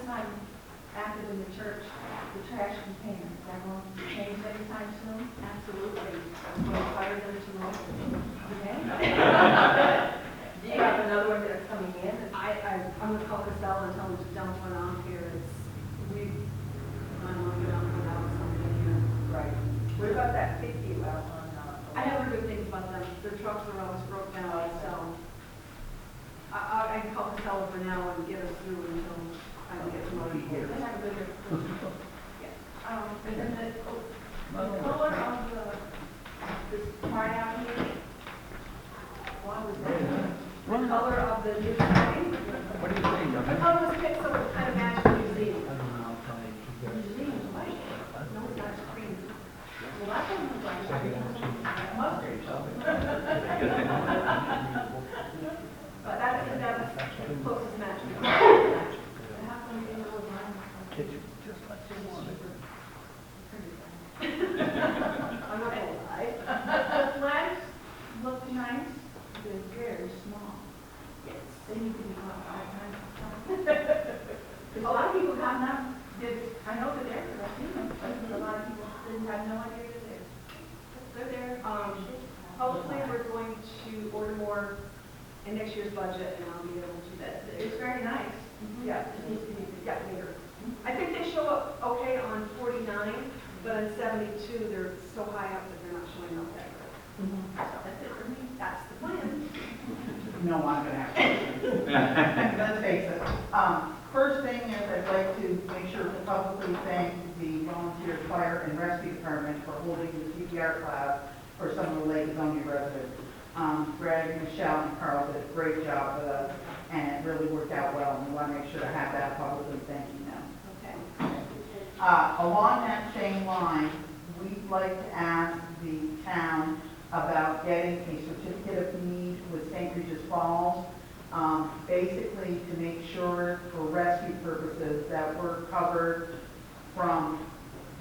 time active in the church, the trash container, is that going to be changed anytime soon? Absolutely. I'm going to fire them tomorrow. Okay. Do you have another one that's coming in? I'm going to call Casella and tell them to dump one off here. I don't want to get on without something here. Right. What about that 50 out on, I have heard good things about them. Their trucks are always broke down, so I can call Casella for now and get us through until I can get some other people. They have a good, Yeah. and then the color of this part out here, what was that? The color of the new sign. What do you think, The Governor? color was picked so it kind of matched the museum. I don't know, I'll tell you. Museum's white. No, it's not cream. Well, that one was like mustard. But that's the closest match. How come you didn't go with mine? Did you just let you want it? I'm not gonna lie. The flags look nice, they're very small. Yes. They need to be about 5 times the size. Because a lot of people have not, I know that they're there, I've seen them, but a lot of people didn't have no idea they're there. They're there. Hopefully we're going to order more in next year's budget and I'll be able to do that. It's very nice. Yeah, it needs to be, yeah, bigger. I think they show up okay on 49, but on 72, they're so high up that they're not showing up that good. So that's it for me. That's the plan. no, I'm gonna have to. Let's face it. First thing is I'd like to make sure to publicly thank the volunteer fire and rescue department for holding the CPR class for some of the Lake Zonia residents. Greg, Michelle, and Carl did a great job with us, and it really worked out well, and we want to make sure to have that publicly thanking them. Okay. Along that same line, we'd like to ask the town about getting a certificate of need with St. Regis Falls, basically to make sure for rescue purposes that we're covered from,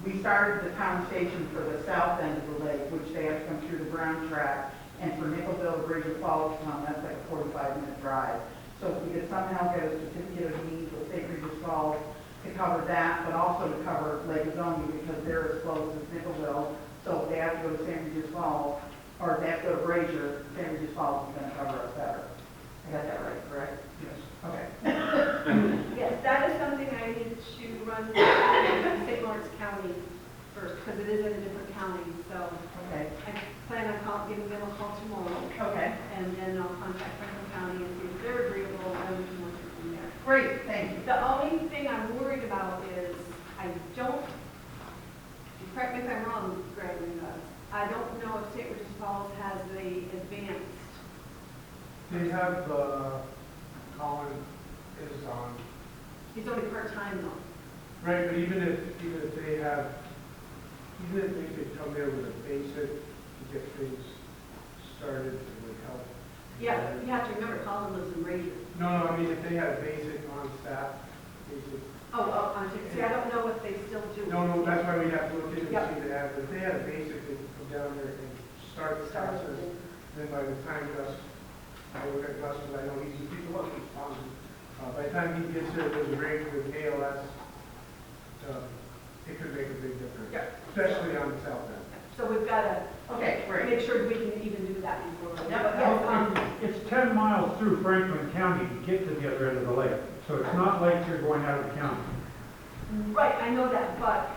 we started the conversation for the south end of the lake, which they have to come through the brown track, and for Nickelville to Bridger Falls to come, that's like a 45-minute drive. So if we could somehow get a certificate of need with St. Regis Falls to cover that, but also to cover Lake Zonia because they're as close as Nickelville. So if they have to go to St. Regis Falls, or if they have to go to Brazier, St. Regis Falls is going to cover us better. I got that right, correct? Yes. Okay. Yes, that is something I need to run through St. Lawrence County first, because it is in a different county, so Okay. I plan on giving them a call tomorrow, Okay. and then I'll contact Franklin County and see if they're agreeable, and we can work it from there. Great, thank you. The only thing I'm worried about is, I don't, correct me if I'm wrong, Greg, I don't know if St. Regis Falls has the advanced. They have, Colin is on, He's only part-time though. right, but even if they have, even if they could come there with a basic to get things started, it would help. Yeah, you have to remember Colin lives in Brazier. No, I mean, if they had a basic on staff, basic, See, I don't know if they still do. no, that's why we have to look into it Yep. and see if they have, if they had a basic, they could come down there and start the process. Then by the time Gus, I look at Gus, because I know he's the one who's responsible. By the time he gets there, there's a rate with ALS, it could make a big difference. Yeah. Especially on the south end. So we've got to Okay, great. make sure we can even do that before. Yep, But, yep. It's 10 miles through Franklin County to get to the other end of the lake, so it's not like you're going out of the county. Right, I know that, but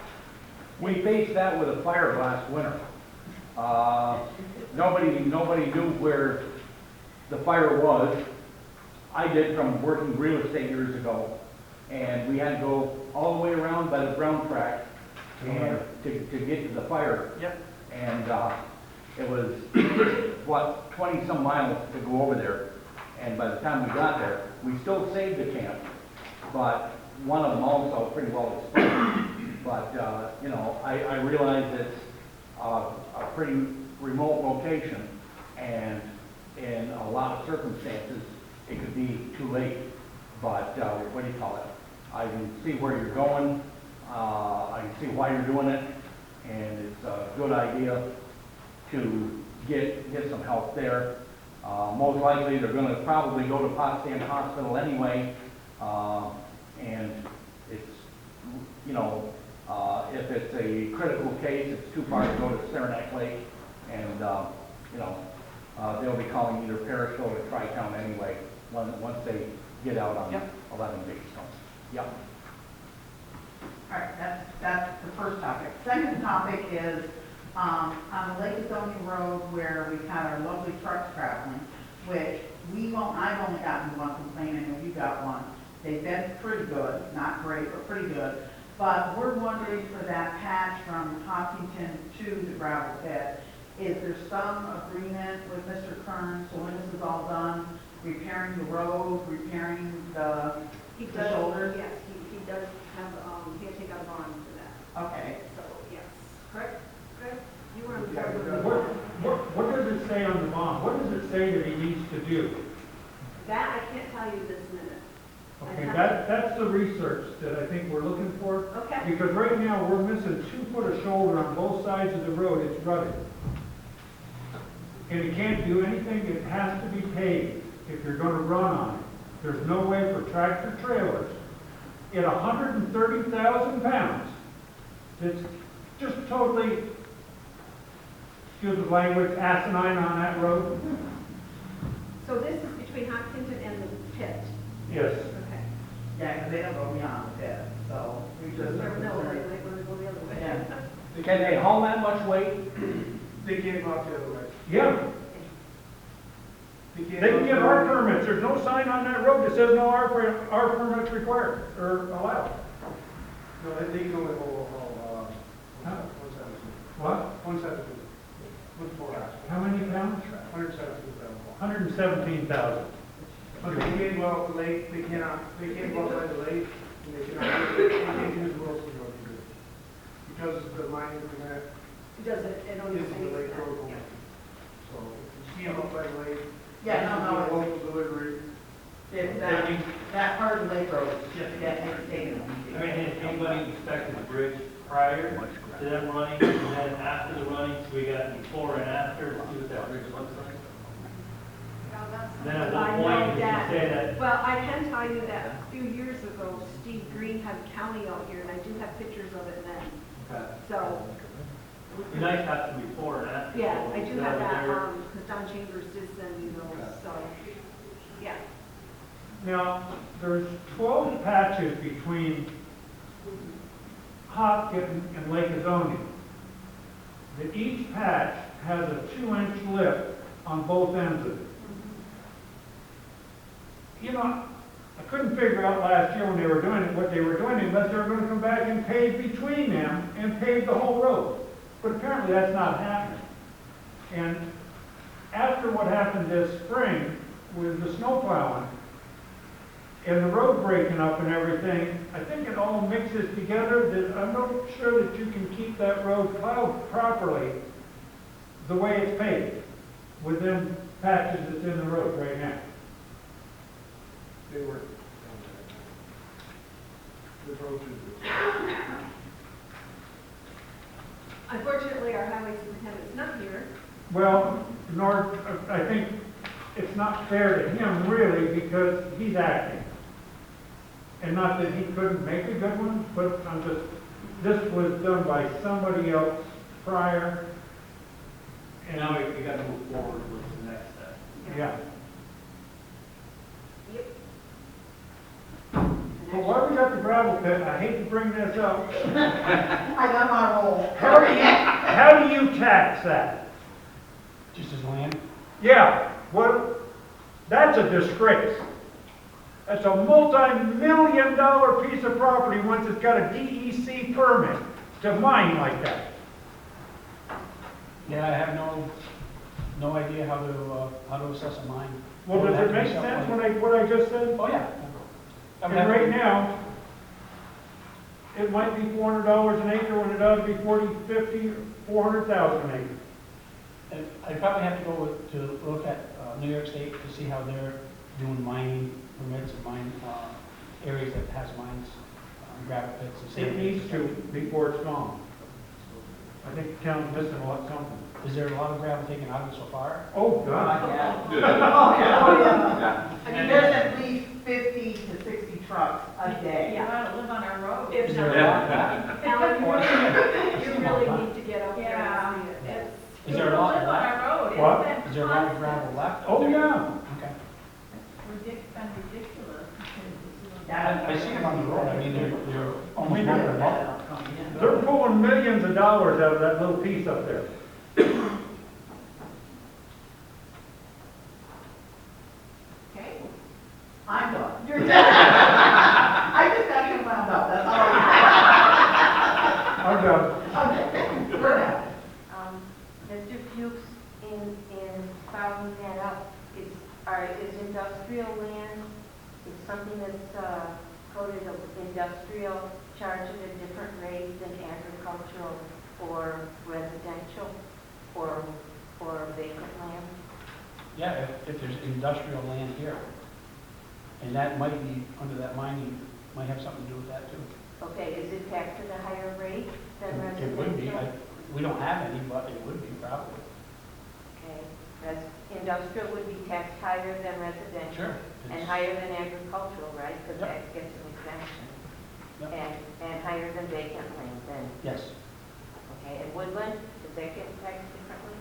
We faced that with a fire last winter. Nobody knew where the fire was. I did from working real estate years ago, and we had to go all the way around by the brown track and to get to the fire. Yep. And it was, what, 20-some miles to go over there. And by the time we got there, we still saved the camp, but one of them also pretty well exploded. But, you know, I realize it's a pretty remote location, and in a lot of circumstances, it could be too late. But, what do you call it? I can see where you're going, I can see why you're doing it, and it's a good idea to get some help there. Most likely, they're gonna probably go to Potsdam Hospital anyway, and a critical case, it's too far to go to Saranac Lake, and, you know, they'll be calling either Parrish or Tri-Town anyway, once they get out on 11 days, so, yep. All right, that's the first topic. Second topic is, on the Lake Adonia Road where we've had our lovely trucks traveling, which I've only gotten one complaint, I know you got one. They've been pretty good, not great, but pretty good. But we're wondering for that patch from Hopkinton to the gravel pit, is there some agreement with Mr. Kern, so when this is all done, repairing the road, repairing the shoulders? Yes, he does have, he'll take out a bond for that. Okay. So, yes. Correct? Correct? You were on the Yeah, board he with does. me. What does it say on the bond? What does it say that he needs to do? That I can't tell you this minute. Okay, that's the research that I think we're looking for. Okay. Because right now, we're missing 2 foot of shoulder on both sides of the road, it's rutted. And it can't do anything, it has to be paved if you're gonna run on it. There's no way for tractor trailers at 130,000 pounds, it's just totally, excuse the language, asinine on that road. So this is between Hopkinton and the pit. Yes. Okay. Yeah, because they don't go beyond the pit, so we just. Never know, they might want to go the other way. Yeah. Can they haul that much weight? They can't go out the other way. Yeah, They can't they go can get out the our other way. permits, there's no sign on that road that says no R permits required, or allowed. No, they can only hold, Huh? 117. What? 117. With 4 hours. How many pounds? 117,000. 117,000. But they can't go out the lake, they can't go outside the lake, and they can't use the Wilson Road to do it. Because the mining permit It doesn't, it only is says the lake that. road only. Yeah. So if you see them outside the lake. Yeah, no, it's no, a local delivery. it's that part of the lake road is just taken. I mean, has anybody inspected the bridge prior to them running, and then after the running, so we got before and after, to see what that bridge looks like? Then at I what know point did you say that? Well, I can tell you that a few years ago, Steve Green had county out here, and I do have pictures of it then. So, It'd be nice to have some before and after. yeah, I do have that, there. because Don Chambers did send me those, so, yeah. Now, there's 12 patches between Hopkinton and Lake Adonia. That each patch has a 2-inch lip on both ends of it. You know, I couldn't figure out last year when they were doing it, what they were doing, unless they were gonna come back and pave between them and pave the whole road. But apparently that's not happening. And after what happened this spring with the snow plowing and the road breaking up and everything, I think it all mixes together that I'm not sure that you can keep that road plowed properly the way it's paved with them patches that's in the road right now. They work. The road is. Unfortunately, our highway superintendent's not here. Well, nor, I think it's not fair to him really because he's acting. And not that he couldn't make a good one, but I'm just, this was done by somebody else prior. And now we gotta move forward with the next step. Yeah. Yep. But why we got the gravel pit, I hate to bring this up, I got my roll. how do you tax that? Just as land? Yeah, what, that's a disgrace. That's a multi-million-dollar piece of property once it's got a DEC permit to mine like that. Yeah, I have no idea how to assess a mine. Well, does it make sense what I just said? Oh, yeah. And right now, it might be $400 an acre when it ought to be 40, 50, 400,000 an acre. And I'd probably have to go to look at New York State to see how they're doing mining permits and mine areas that has mines, gravel pits and It sand. needs to before it's gone. I think the town's missing a lot something. Is there a lot of gravel taken out of it so far? Oh, God. Oh, yeah. I mean, there's at least 50 to 60 trucks a day. You wanna live on our road. If Is there a lot left? Alan, you really need to get up there Yeah, and see it. it's. Is there a lot Live on left? our road. It's What? been Is there a lot of constant. gravel left? Oh, yeah. Okay. Been ridiculous. I see them on the road, I mean, they're almost not a lot. They're pulling millions of dollars out of that little piece up there. Okay. I'm done. You're done. I just got you wound up, that's all I'm done. I. Okay, we're done. Mr. Fuchs, in following that up, is industrial land, is something that's coded of industrial charged at a different rate than agricultural or residential or vacant land? Yeah, if there's industrial land here, and that might be, under that mining, might have something to do with that too. Okay, is it taxed at a higher rate than It residential? would be, we don't have any, but it would be probably. Okay, industrial would be taxed higher than residential? Sure. And It's- higher than agricultural, right? Because Yep. that gets an exemption. Yep. And higher than vacant land then? Yes. Okay, and woodland, does that get taxed differently?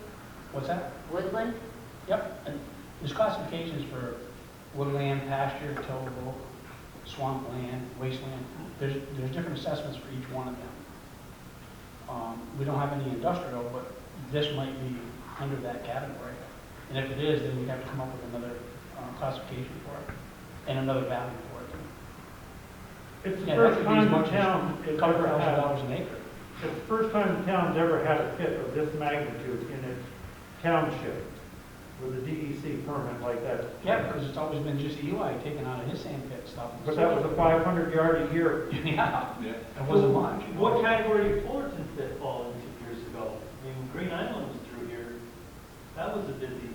What's that? Woodland? Yep, and there's classifications for woodland, pasture, tillable, swampland, wasteland. There's different assessments for each one of them. We don't have any industrial, but this might be under that category. And if it is, then we'd have to come up with another classification for it, and another value for it. It's the Yeah, that first could be as time much the town as has a couple ever had, $1,000 an acre. it's the first time the town's ever had a pit of this magnitude in its township with a DEC permit like that. Yeah, because it's always been just Eli taking out of his sand pit stuff. But that was a 500 yard a year. Yeah, it wasn't much. What category did Fullerton pit fall into years ago? I mean, when Green Island was through here, that was a busy,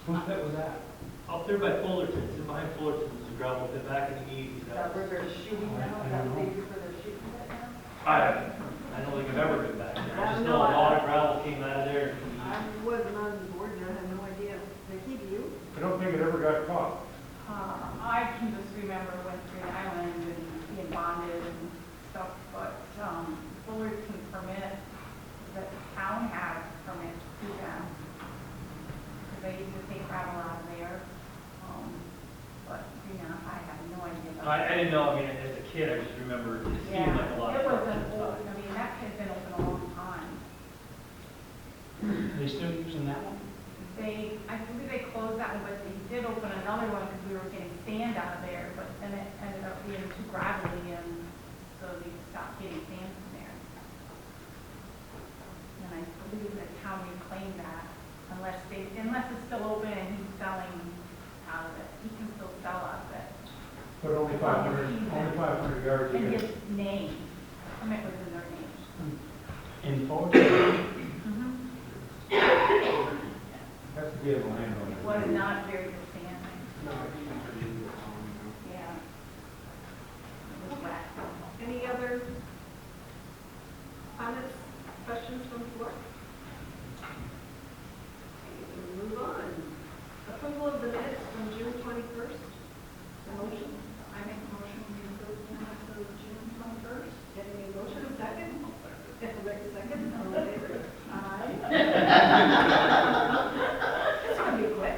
Whose pit was that? up there by Fullerton's, and behind Fullerton's was a gravel pit back in the 80s. That where they're shooting now, I that don't know. maybe where they're shooting it now? I don't think I've ever been back there. I I just don't know know. a lot of gravel came out of there. I wasn't on the board, and I have no idea. Vicki, do you? I don't think it ever got caught. I can just remember when Green Island and being bonded and stuff, but, Fullerton permit, the town has permits to them. Because they used to take gravel out of there, but, I have no idea about I didn't know, I mean, as a kid, I just remember it seemed like a lot of It was trucks an at the old, time. that had been open a long time. Are they still using that one? I believe they closed that one, but they did open another one because we were getting sand out of there, but then it ended up being too gravelly, and so they stopped getting sand from there. And I believe the town reclaimed that, unless it's still open and he's selling out of it. He can still sell out of it. But only 500 yards a And year. his name, permit was in their name. In Fullerton? Has to be a landowner. It was not very good sand. No, I think it's pretty good. Yeah. It was wet. Any other comments, questions from the floor? Okay, we'll move on. Approval of the minutes from June 21st. A motion? I make a motion to approve the minutes of June 21st. Getting a motion, a second? Rebecca, second. All in favor? Aye. This one be quick.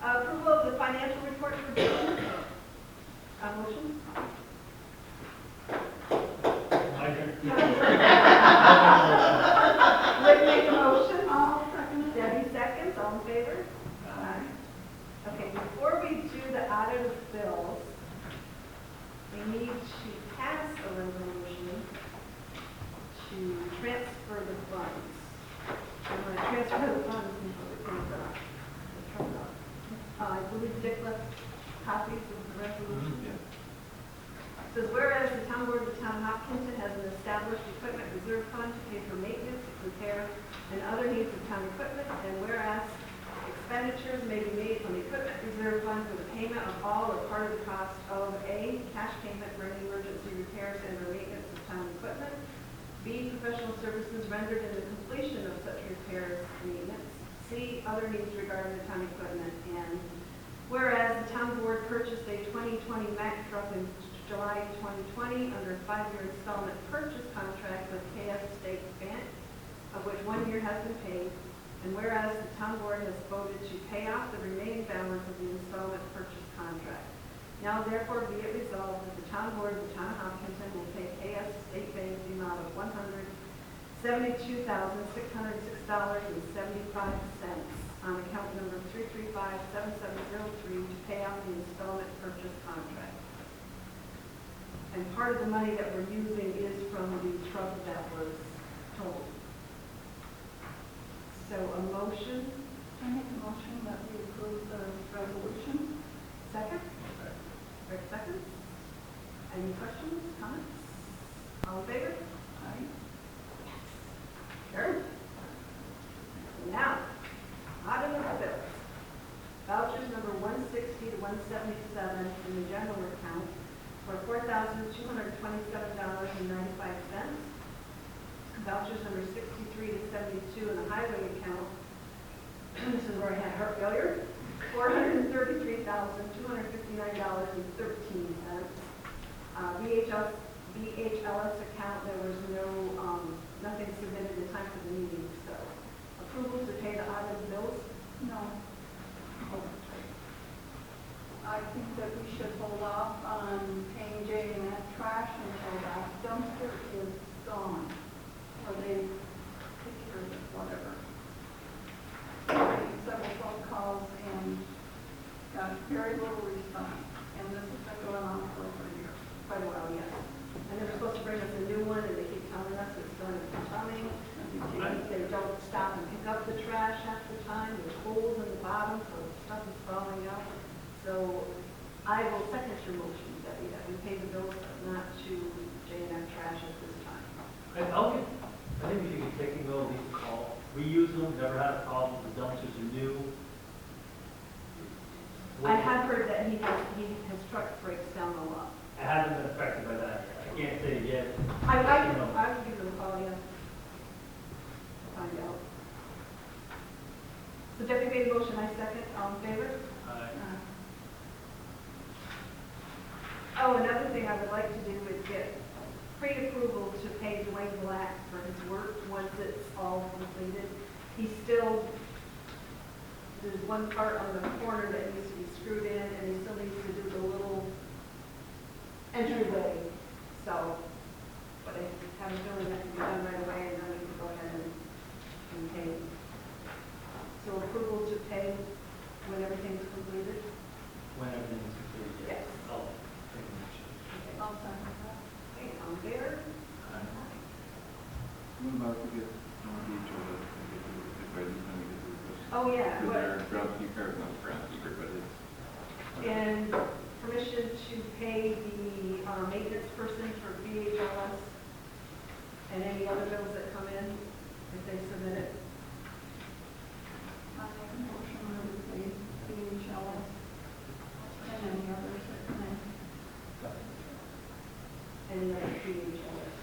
Approval of the financial report for June. A motion? Rick make a motion. I'll second it. Debbie seconds. All in favor? Aye. Okay, before we do the audit of bills, we need to pass a resolution to transfer the funds. I'm going to transfer the funds until it comes up. I believe Dick left copies of the resolution. It says, whereas the town board of the town of Hopkinton has an established equipment reserve fund to pay for maintenance, repair, and other needs of town equipment, and whereas expenditures may be made from the equipment reserve fund for the payment of all or part of the cost of A, cash payment for any emergency repairs and or maintenance of town equipment, B, professional services rendered in the completion of such repairs and maintenance, C, other needs regarding the town equipment, and Whereas the town board purchased a 2020 Mack truck in July 2020 under a 5-year installment purchase contract with KS State Bank, of which 1 year has been paid. And whereas the town board has voted to pay off the remaining balance of the installment purchase contract. Now therefore be it resolved that the town board of the town of Hopkinton will pay KS State Bank the amount of $172,606.75 on account number 3357703 to pay off the installment purchase contract. And part of the money that we're using is from the truck that was totaled. So a motion, I make a motion that we approve the resolution. second? Rick seconds. Any questions, comments? All in favor? Aye. Carried. Now, item of the bills. Vouchers number 160 to 177 in the general account for $4,227.95. Vouchers number 63 to 72 in the highway account. This is where I had heart failure. $433,259.13. VHLS account, there was nothing submitted in time for the meeting, so approval to pay the audited bills? No. I think that we should hold off on paying J&F trash until that dumpster is gone, or they take care of it, whatever. I made several phone calls and got very little response, and this has been going on for over a year. Quite a while, yes. And they're supposed to bring us a new one, and they keep telling us it's going to be coming. They don't stop and pick up the trash half the time. There's holes in the bottom, so stuff is falling out. So I will second your motion that we pay the bills, but not to J&M Trash at this time. I think we should be taking those, these call. We use them, never had a problem, the dumpsters are new. I have heard that his truck breaks down a lot. I haven't been affected by that. I can't say yet. I will give them a call, yeah. Find out. So Debbie made a motion, I second. All in favor? Oh, another thing I would like to do is get pre-approval to pay Dwayne Black for his work once it's all completed. He's still, there's one part on the corner that needs to be screwed in, and he still needs to do the little entryway. So, but I have a feeling that can be done right away, and then we can go ahead and pay. So approval to pay when everything's completed? When everything's completed, Yes. I'll take a motion. Okay, I'll sign that. Okay, all in favor? What about to get on each of us, if I do something to do with this? Oh, yeah. Because what- they're groundskeeper, not groundskeeper, but it's. And permission to pay the maintenance person for VHLS and any other bills that come in, if they submit it. I make a motion that we pay VHLS and any others that come in. Any other VHLS.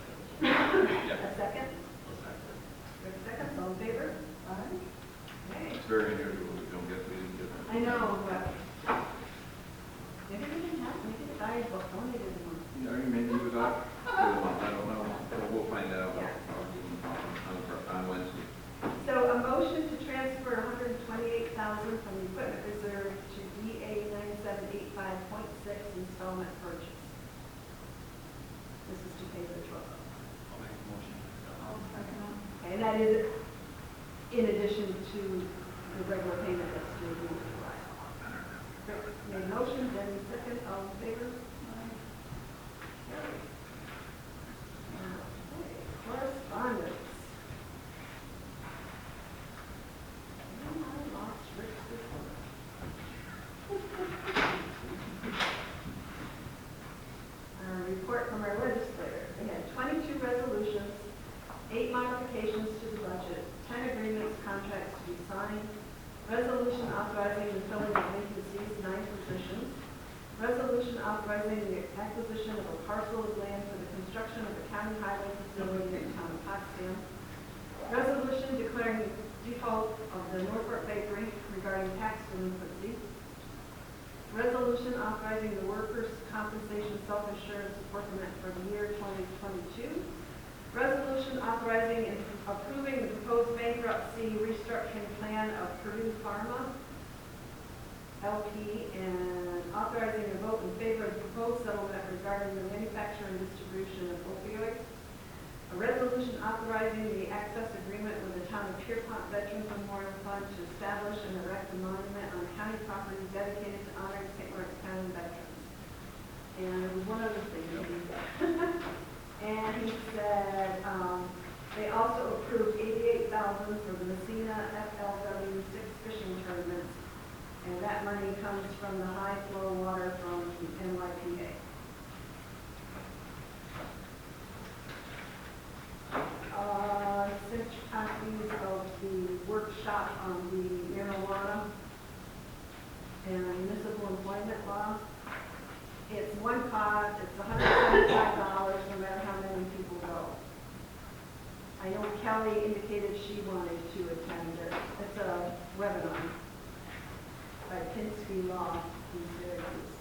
Yeah. A second? Rick seconds, all in favor? Aye. Okay. It's very unusual, we don't get, we didn't get that. I know, but maybe they didn't have, maybe the guy was donated one. Yeah, I mean, maybe it was up, I don't know, but we'll find out. Yeah. I'll give them a call on Wednesday. So a motion to transfer $128,000 from the equipment reserve to DA 9785.6 installment purchase. This is to pay the truck. I'll make a motion. I'll second it. Okay, and that is in addition to the regular payment that's due in July. Rick made a motion, Denny second, all in favor? Carried. Okay, correspondence. And I lost Rick's report. Report from our legislator. We had 22 resolutions, 8 modifications to the budget, 10 agreements, contracts to be signed, resolution authorizing the filling of vacancies, 9 positions, resolution authorizing the acquisition of a parcel of land for the construction of a county highway facility in the town of Potsdam, resolution declaring default of the Norfolk Bakery regarding tax delinquency, Resolution authorizing the workers' compensation self-insurance supplement for the year 2022. Resolution authorizing and approving the proposed bankruptcy restructuring plan of Purdue Pharma LP and authorizing a vote in favor of the proposed settlement regarding the manufacture and distribution of opioids. A resolution authorizing the access agreement with the town of Pierpont Veterans Memorial Fund to establish and erect a monument on county property dedicated to honoring St. Lawrence County veterans. And there was one other thing that he said. And he said, they also approved $88,000 for the Messina FLW 6 fishing tournaments. And that money comes from the high flow water from NYPA. Six copies of the workshop on the marijuana and municipal employment law. It's one cost, it's $175 no matter how many people go. I know Kelly indicated she wanted to attend it. It's a webinar by Pinsky Law in Syracuse.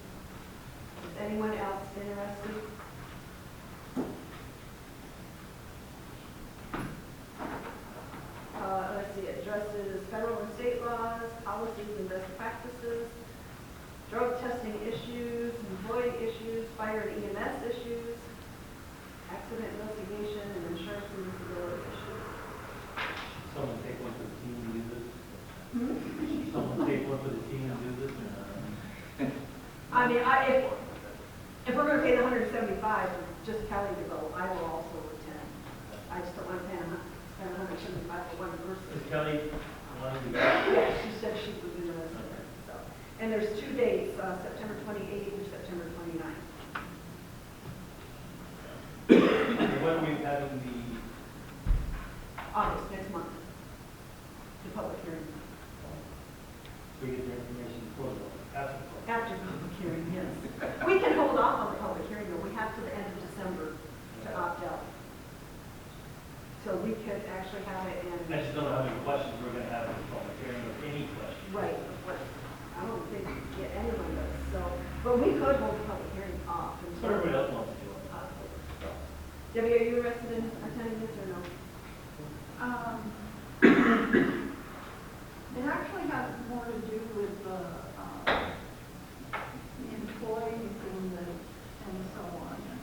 Is anyone else interested? Let's see, it addresses federal and state laws, policies and best practices, drug testing issues, employee issues, fire and EMS issues, accident investigation, and insurance and disability issues. Someone take one for the team and do this? Someone take one for the team and do this? Or not? I mean, if we're going to pay the $175 for just Kelly to go, I will also attend. I just don't want to spend $175 for one person. Is Kelly wanting to go? Yeah, she said she was interested. So, and there's 2 dates, September 28th and September 29th. When are we having the, August, next month. The public hearing. we get the information before the, after the? After the public hearing, yes. We can hold off on the public hearing, but we have to the end of December to opt out. So we could actually have it in. I just don't know how many questions we're gonna have in the public hearing, or any questions. Right, but I don't think we get anyone does, so, but we could hold the public hearing off So until everybody else wants to do it. October. Debbie, are you interested in attending this or no? It actually has more to do with the employees and so on, and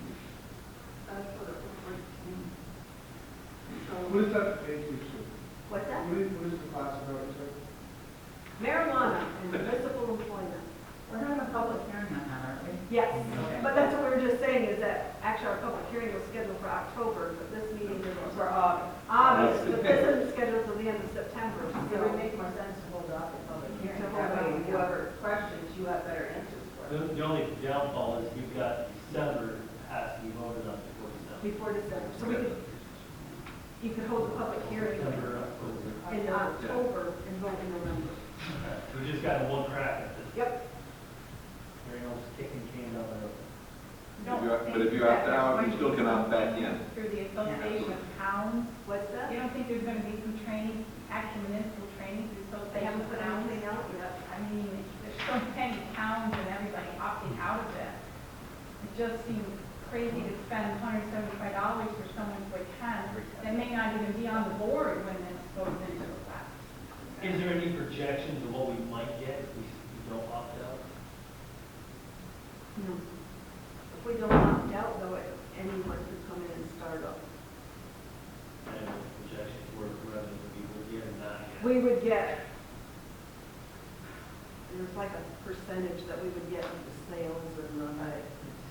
that's what it was like to me. So, What is that page you said? What's that? What is the class about, you said? Marijuana and municipal employment. We're having a public hearing on that, aren't we? Yes, but that's what we were just saying, is that actually our public hearing was scheduled for October, but this meeting is For August. August, but this isn't scheduled till the end of September, It so. would make more sense to hold off the public hearing. To hold That way, off, yeah. whoever questions, you have better answers for. The only downfall is you've got December has to be voted on before December. Before December, so we could, you could hold the public hearing September, October. in October and vote in November. We just got one crack at this. Yep. There ain't no kicking can down the road. don't But if think you that opt out, there's you still going to can be opt back some in. Through the Association of Towns, What's that? you don't think there's gonna be some training, actual municipal training through the They Association haven't of put Towns? anything out yet. I mean, there's so many towns and everybody opting out of it. It just seems crazy to spend $175 for someone to attend that may not even be on the board when this goes into effect. Is there any projections of what we might get if we don't opt out? No. If we don't opt out, though, anyone could come in and start up. And projections where revenue we will get or not get? We would get, there's like a percentage that we would get of the sales and the,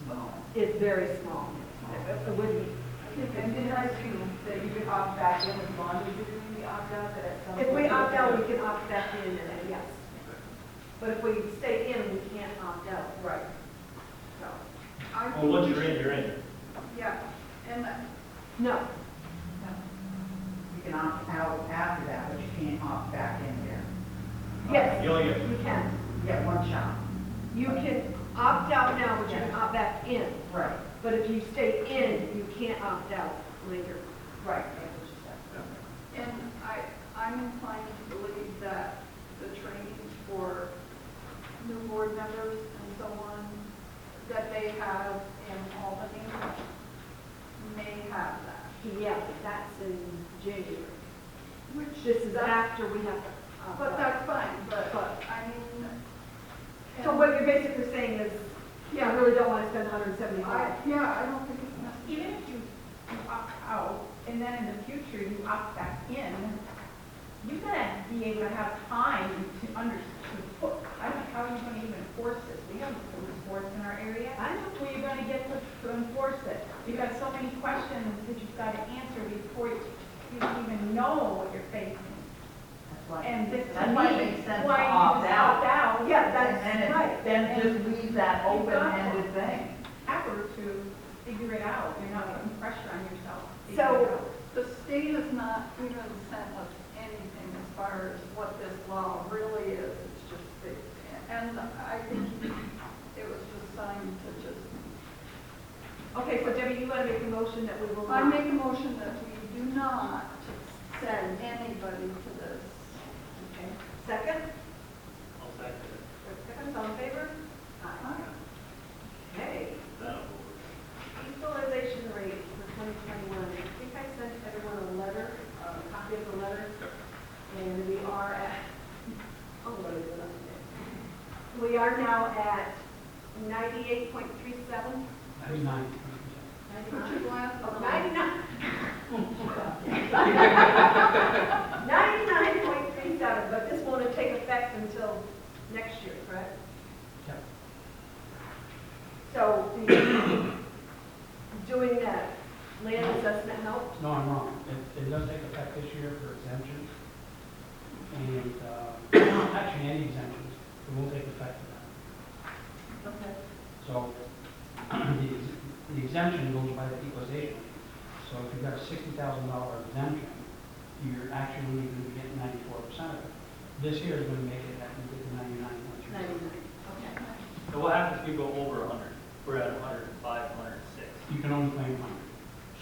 Small. it's very small. It wouldn't, And didn't I assume that you could opt back in as long as you're doing the opt-out, that at some if we point- opt out, we can opt back in, and yes. But if we stay in, we can't opt out. Right. So, Well, once you're in, you're in. Yeah, and no, You can opt out after that, but you can't opt back in there. yes, You only get, you can. You get one shot. You can opt out now, but you can opt back in. Right. But if you stay in, you can't opt out later. Right, that's what you said. And I'm inclined to believe that the training for new board members and so on that they have in Albany may have that. Yeah, but that's in January. Which This is after we have to. But that's fine, but I mean. So what you're basically saying is, I really don't want to spend 175. Yeah, I don't think it's necessary. Even if you opt out, and then in the future you opt back in, you're gonna be able to have time to I don't know, how are you gonna even enforce this? We have police force in our area. I know. Who are you gonna get to enforce it? You've got so many questions that you've got to answer before you even know what you're facing. That's why, And this, to that's why it me, makes sense to why you opt just out. opt out. Yeah, And that's then right. then just leave that open-ended thing. Effort to figure it out. You're not putting pressure on yourself. to So- figure it out. The state has not even sent us anything as far as what this law really is. It's just, and I think it was just signed to just, Okay, so Debbie, you want to make a motion that we will I not. make a motion that we do not send anybody to this. Okay. Second? I'll second it. Second, all in favor? Aye. Okay. That'll Equalization rate for 2021. I think I sent everyone a letter, a copy of the letter. And we are at, what is it? We are now at 98.37. 99. Put your glass Oh, on. 99. 99.37, but this won't take effect until next year, correct? Yep. So, doing that land assessment help? No, I'm wrong. It does take effect this year for exemptions. And, actually, any exemptions, it won't take effect for that. Okay. So, the exemption goes by the equalization. So if you've got a $60,000 exemption, you're actually only going to be getting 94% of it. This year is going to make it that you get the 99.3. 99, okay. So what happens if we go over 100? We're at 105, 106. You can only claim 100.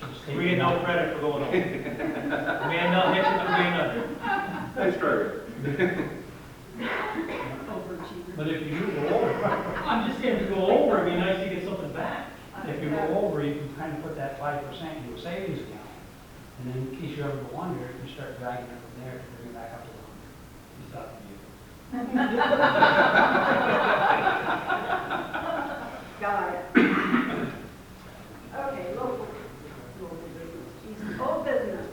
So the state. We get no credit for going over. We had no hit for being under. Nice try, Rick. Overachiever. But if you do go over, I'm just saying, if we go over, it'd be nice to get something back. if you go over, you can kind of put that 5% into a savings account. And then in case you ever go under, you start dragging it from there to bring it back up to 100. You stop you. Got it. Okay, local business. Old business.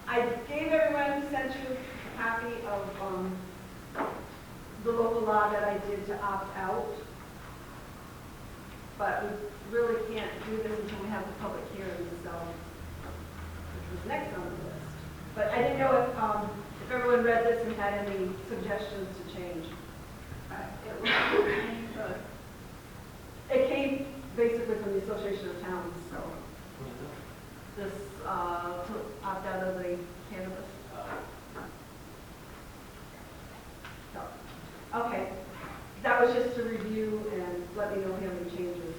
I gave everyone, sent you a copy of the local law that I did to opt out. But we really can't do this until we have the public hearing, so, which was next on the list. But I didn't know if everyone read this and had any suggestions to change. It was, It came basically from the Association of Towns, so What is it? this, to opt out of the cannabis. So, okay, that was just to review and let me know if you have any changes.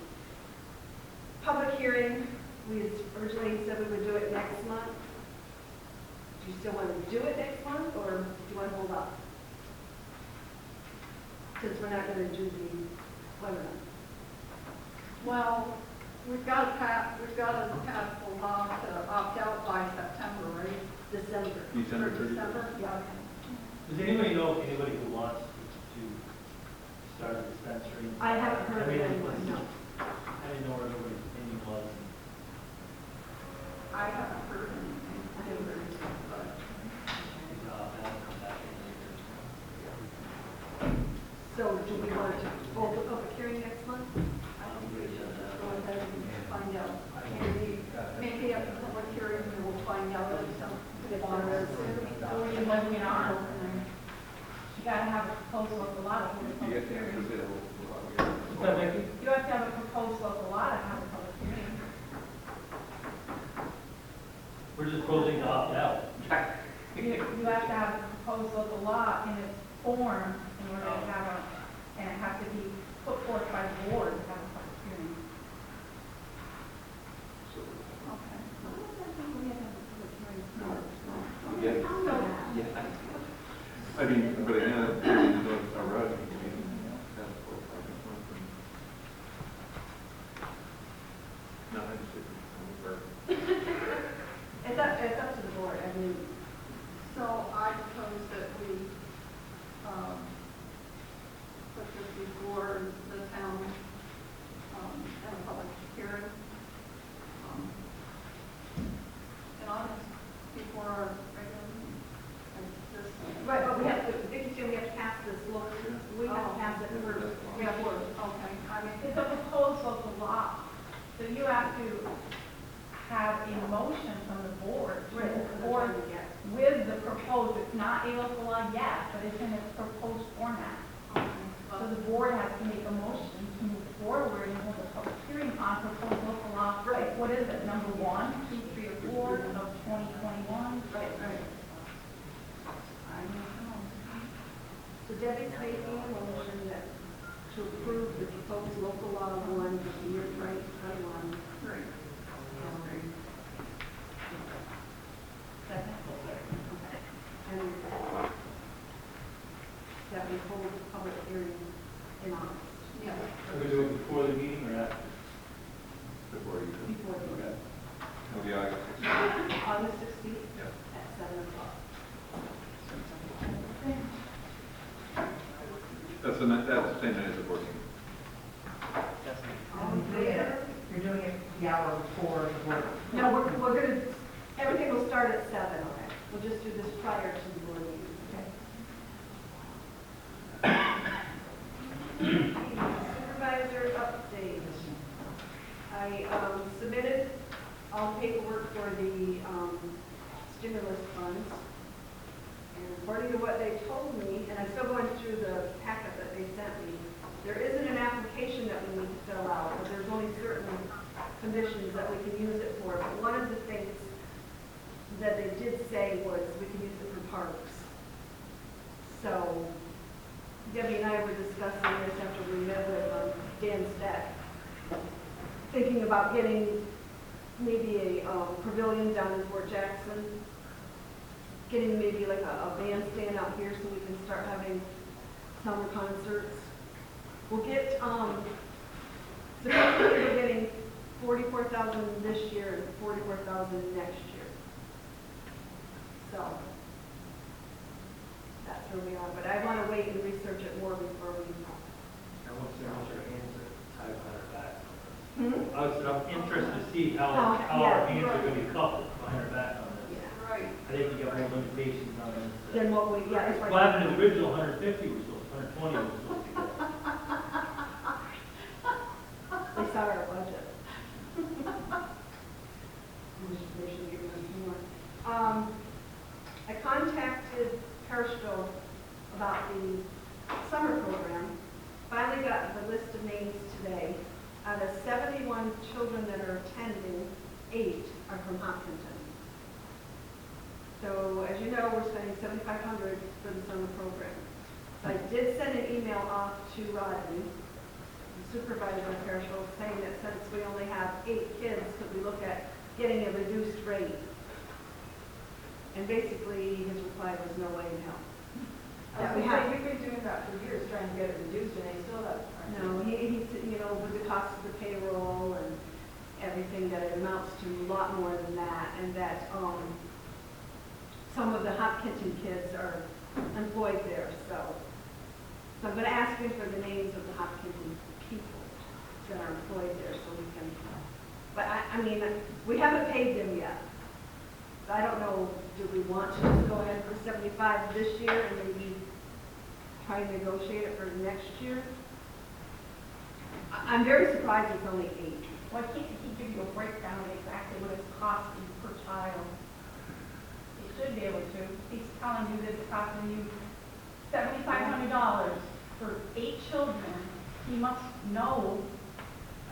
Public hearing, we originally said we would do it next month. Do you still want to do it next month, or do you want to hold up? Since we're not going to do the webinar. well, we've got to pass the law to opt out by September, right? December. December Or 31st. December, yeah. Does anybody know if anybody who wants to start a dispensary? I haven't heard of Everyone anyone, was- no. I didn't know where everybody's opinion was. I haven't heard anything. I haven't heard anything. But That'll come back in later. So do we want to hold the public hearing next month? I think we should go ahead and find out. Maybe at the public hearing, we will find out if If there is. Or you move it on. You gotta have a proposed local law to hold a You public have to hearing. consider What's that, Becky? You have to have a proposed local law to have a public hearing. We're just proposing to opt out. You have to have a proposed local law in its form in order to have and it has to be put forth by the board to have a public hearing. Yeah. Yeah. I mean, but again, a road, It's up to the board, I mean, So I propose that we, put this before the town, at a public hearing. In August, before our regular meeting. And this- right, but we have to, we have to pass this law, we have to pass it first. We have work. Okay, I mean, It's a proposal of the law, so you have to have a motion from the board to move forward with the proposed, it's not a local law yet, but it's in its proposed format. So the board has to make a motion to move forward and hold a public hearing on proposed local law. Right. What is it, number 1, 2, 3, or 4 of 2021? Right. I don't know. So Debbie's making a motion that to approve the proposed local law 1 for the year 2021. great. Second? Okay. And that we hold a public hearing in August. Yeah. Are we doing it before the meeting or after? Before you. Before the Okay. It'll be August. August 16th Yeah. at 7 o'clock. That's the same night as the board meeting. All in favor? You're doing it the hour before the board. No, we're gonna, everything will start at 7. Okay. We'll just do this prior to the board meeting, okay? Supervisor update. I submitted all the paperwork for the stimulus funds. And according to what they told me, and I'm still going through the packet that they sent me, there isn't an application that we need to fill out, but there's only certain conditions that we can use it for. But one of the things that they did say was we can use it for parks. So Debbie and I were discussing this after we met with Dan Stack, thinking about getting maybe a pavilion down in Fort Jackson, getting maybe like a bandstand out here so we can start having summer concerts. We'll get, supposedly we're getting 44,000 this year and 44,000 next year. So, that's where we are, but I want to wait and research it more before we. I want to see how much our hands are tied behind our back. Hmm? I'm interested to see how Yeah, our hands are right. going to be coupled behind our back on this. Yeah. Right. I think you got more limitations on this. Then what we, yeah, it's like. Well, having the original 150 was supposed, 120 was supposed to go. They saw our budget. They should give us more. I contacted Perishville about the summer program. Finally got the list of names today. Out of 71 children that are attending, 8 are from Hopkinton. So as you know, we're spending $7,500 for the summer program. So I did send an email off to Rodney, the supervisor of Perishville, saying that since we only have 8 kids, could we look at getting a reduced rate? And basically, his reply was no way in hell. That we have. We've been doing that for years, trying to get it reduced, and they still haven't. No, he's, you know, with the cost of the payroll and everything, that it amounts to a lot more than that, and that, some of the Hopkinton kids are employed there, so. So I'm gonna ask you for the names of the Hopkinton people that are employed there, so we can, but I mean, we haven't paid them yet. So I don't know, do we want to just go ahead for 75 this year and maybe try and negotiate it for next year? I'm very surprised it's only 8. Why can't he give you a breakdown of exactly what it's costing per child? He should be able to. He's telling you that it's costing you $7,500 for 8 children. He must know.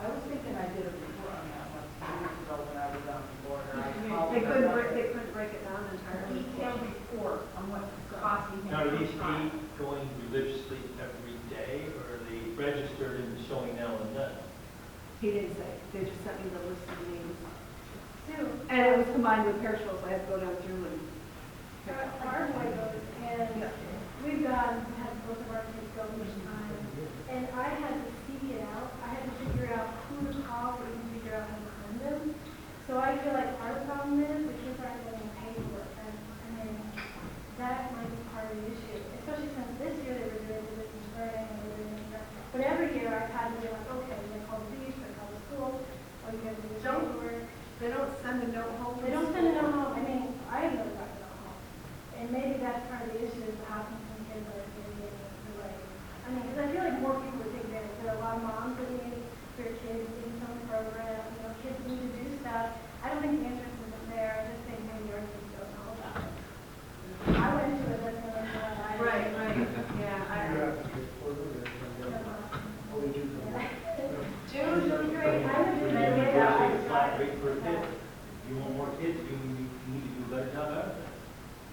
I was thinking I did a report on that once, years ago when I was on the board, or I called They them couldn't up. break it down A entirely. detailed report on what it's costing him. Now, are per these child. 8 going religiously every day, or are they registered and showing now and then? He didn't say, they just sent me the list of names. Sue, And it was combined with Perishville, so I had to go down through and. Our boy goes, and we've gone, had both of our kids go each time, and I had to see it out, I had to figure out who to call, or even figure out how to send them. So I you want more kids, you need to do a better job of it.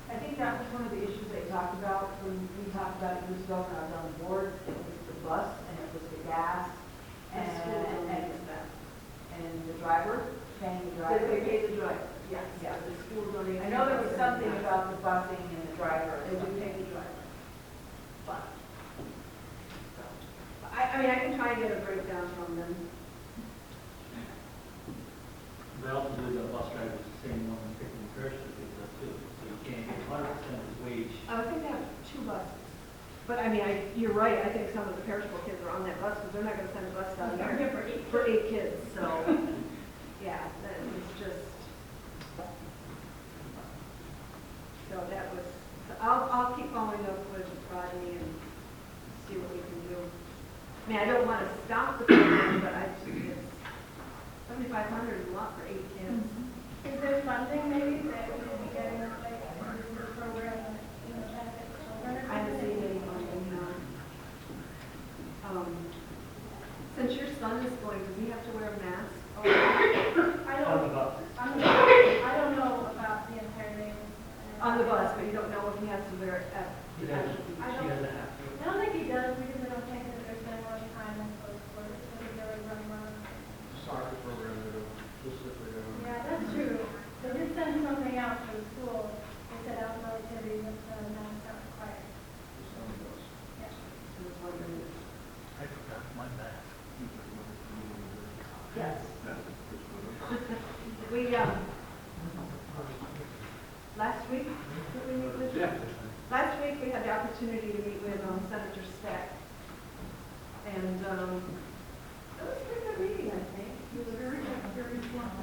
I think that was one of the issues they talked about when we talked about it years ago when I was on the board. It was the bus and it was the gas The school and, donates that. and the driver, paying the They driver. pay the driver, yes, Yeah. the school donates. I know there was something about the busing and the driver. They do pay the driver. But, I mean, I can try and get a breakdown from them. They also do the bus drivers the same one picking the trash that they do too. So you can't get 100% of his wage. I think they have 2 buses. But I mean, you're right, I think some of the perishable kids are on that bus because they're not gonna send a bus down there for 8 kids, so, yeah, that was just. So that was, I'll keep following up with Rodney and see what we can do. I mean, I don't wanna stop the program, but I just, it's, 7,500 is a lot for 8 kids. Is there funding maybe that we could be getting, like, through the program, you know, benefit children or I haven't seen something? any funding, no. Since your son is going, does he have to wear a mask? I On the don't, bus. I don't know about the entire thing. On the bus, but you don't know if he has to wear it at She the doesn't, actual. I she don't- doesn't have to. I don't think he does because I don't think that there's been much time in close quarters, so he's already running around. Soccer program, specifically, Yeah, that's true. They did send something out for the school. They said outdoor activities with the masks not required. Yeah. I was wondering. I forgot my mask. Yes. That's We, last week, did we meet with? Yeah. Last week, we had the opportunity to meet with Senator Stack. And, it was a pretty good meeting, I think. He was very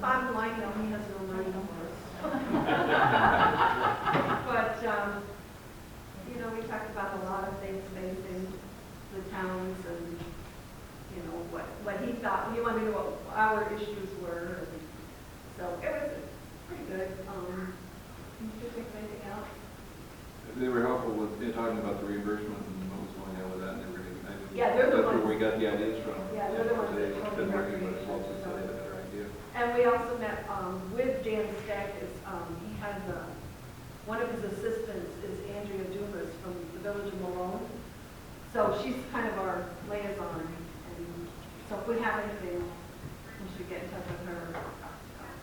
bottom line, though, he has no money for us. But, you know, we talked about a lot of things facing the towns and, you know, what he thought, he wanted to know what our issues were. And so it was pretty good. Did you think of anything else? They were helpful with talking about the reimbursement and what was going on with that and everything. Yeah, they're the That's ones- where we got the ideas from. Yeah, they're the ones that They've told been me working with us recreation, also, so they have a better idea. And we also met with Dan Stack. He has one of his assistants is Andrea Dumas from the Village of Malone. So she's kind of our liaison. And so if we have anything, we should get in touch with her.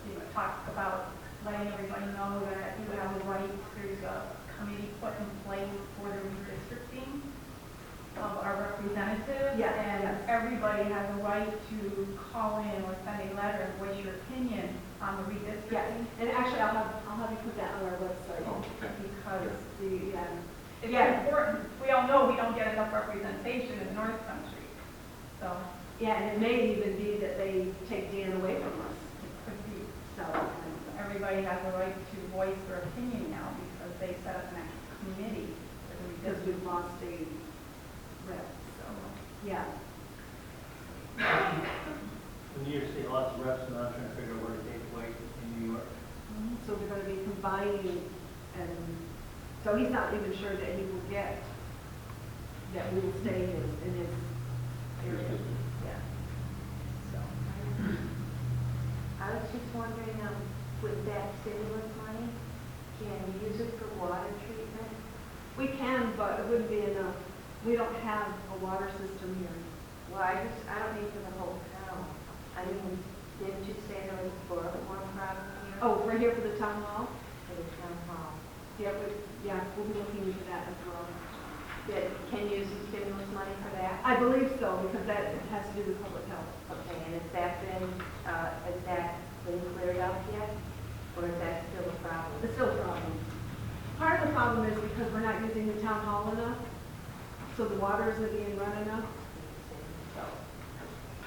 You know, talk about letting everybody know that you have a right, there's a committee put in place for the redistricting of our representatives. Yes, And yes. everybody has a right to call in or send a letter, voice your opinion on the Yes, redistricting. and actually I'll have you put that on our website. Oh, okay. Because it's Yeah. important. We all know we don't get enough representation in the North Country. So Yeah, and it may even be that they take Dan away from us. it could be, So, everybody has a right to voice their opinion now because they set up an committee for the because redistricting. we've lost a rep, so, yeah. In New York State, lots of reps, and I'm trying to figure out where to take away in New York. So they're gonna be combining, and, so he's not even sure that he will get, that we will stay in his area. Yeah. So, I was just wondering, with that stimulus money, can you use it for water treatment? we can, but it wouldn't be enough. We don't have a water system here. Well, I don't need for the whole town. I mean, didn't you say there was a one problem here? Oh, we're here for the town hall? For the town hall. Yeah, we'll be looking into that as well. Can you use the stimulus money for that? I believe so, because that has to do with public health. Okay, and has that been cleared up yet? Or is that still a problem? It's still a problem. Part of the problem is because we're not using the town hall enough, so the water isn't being run enough. So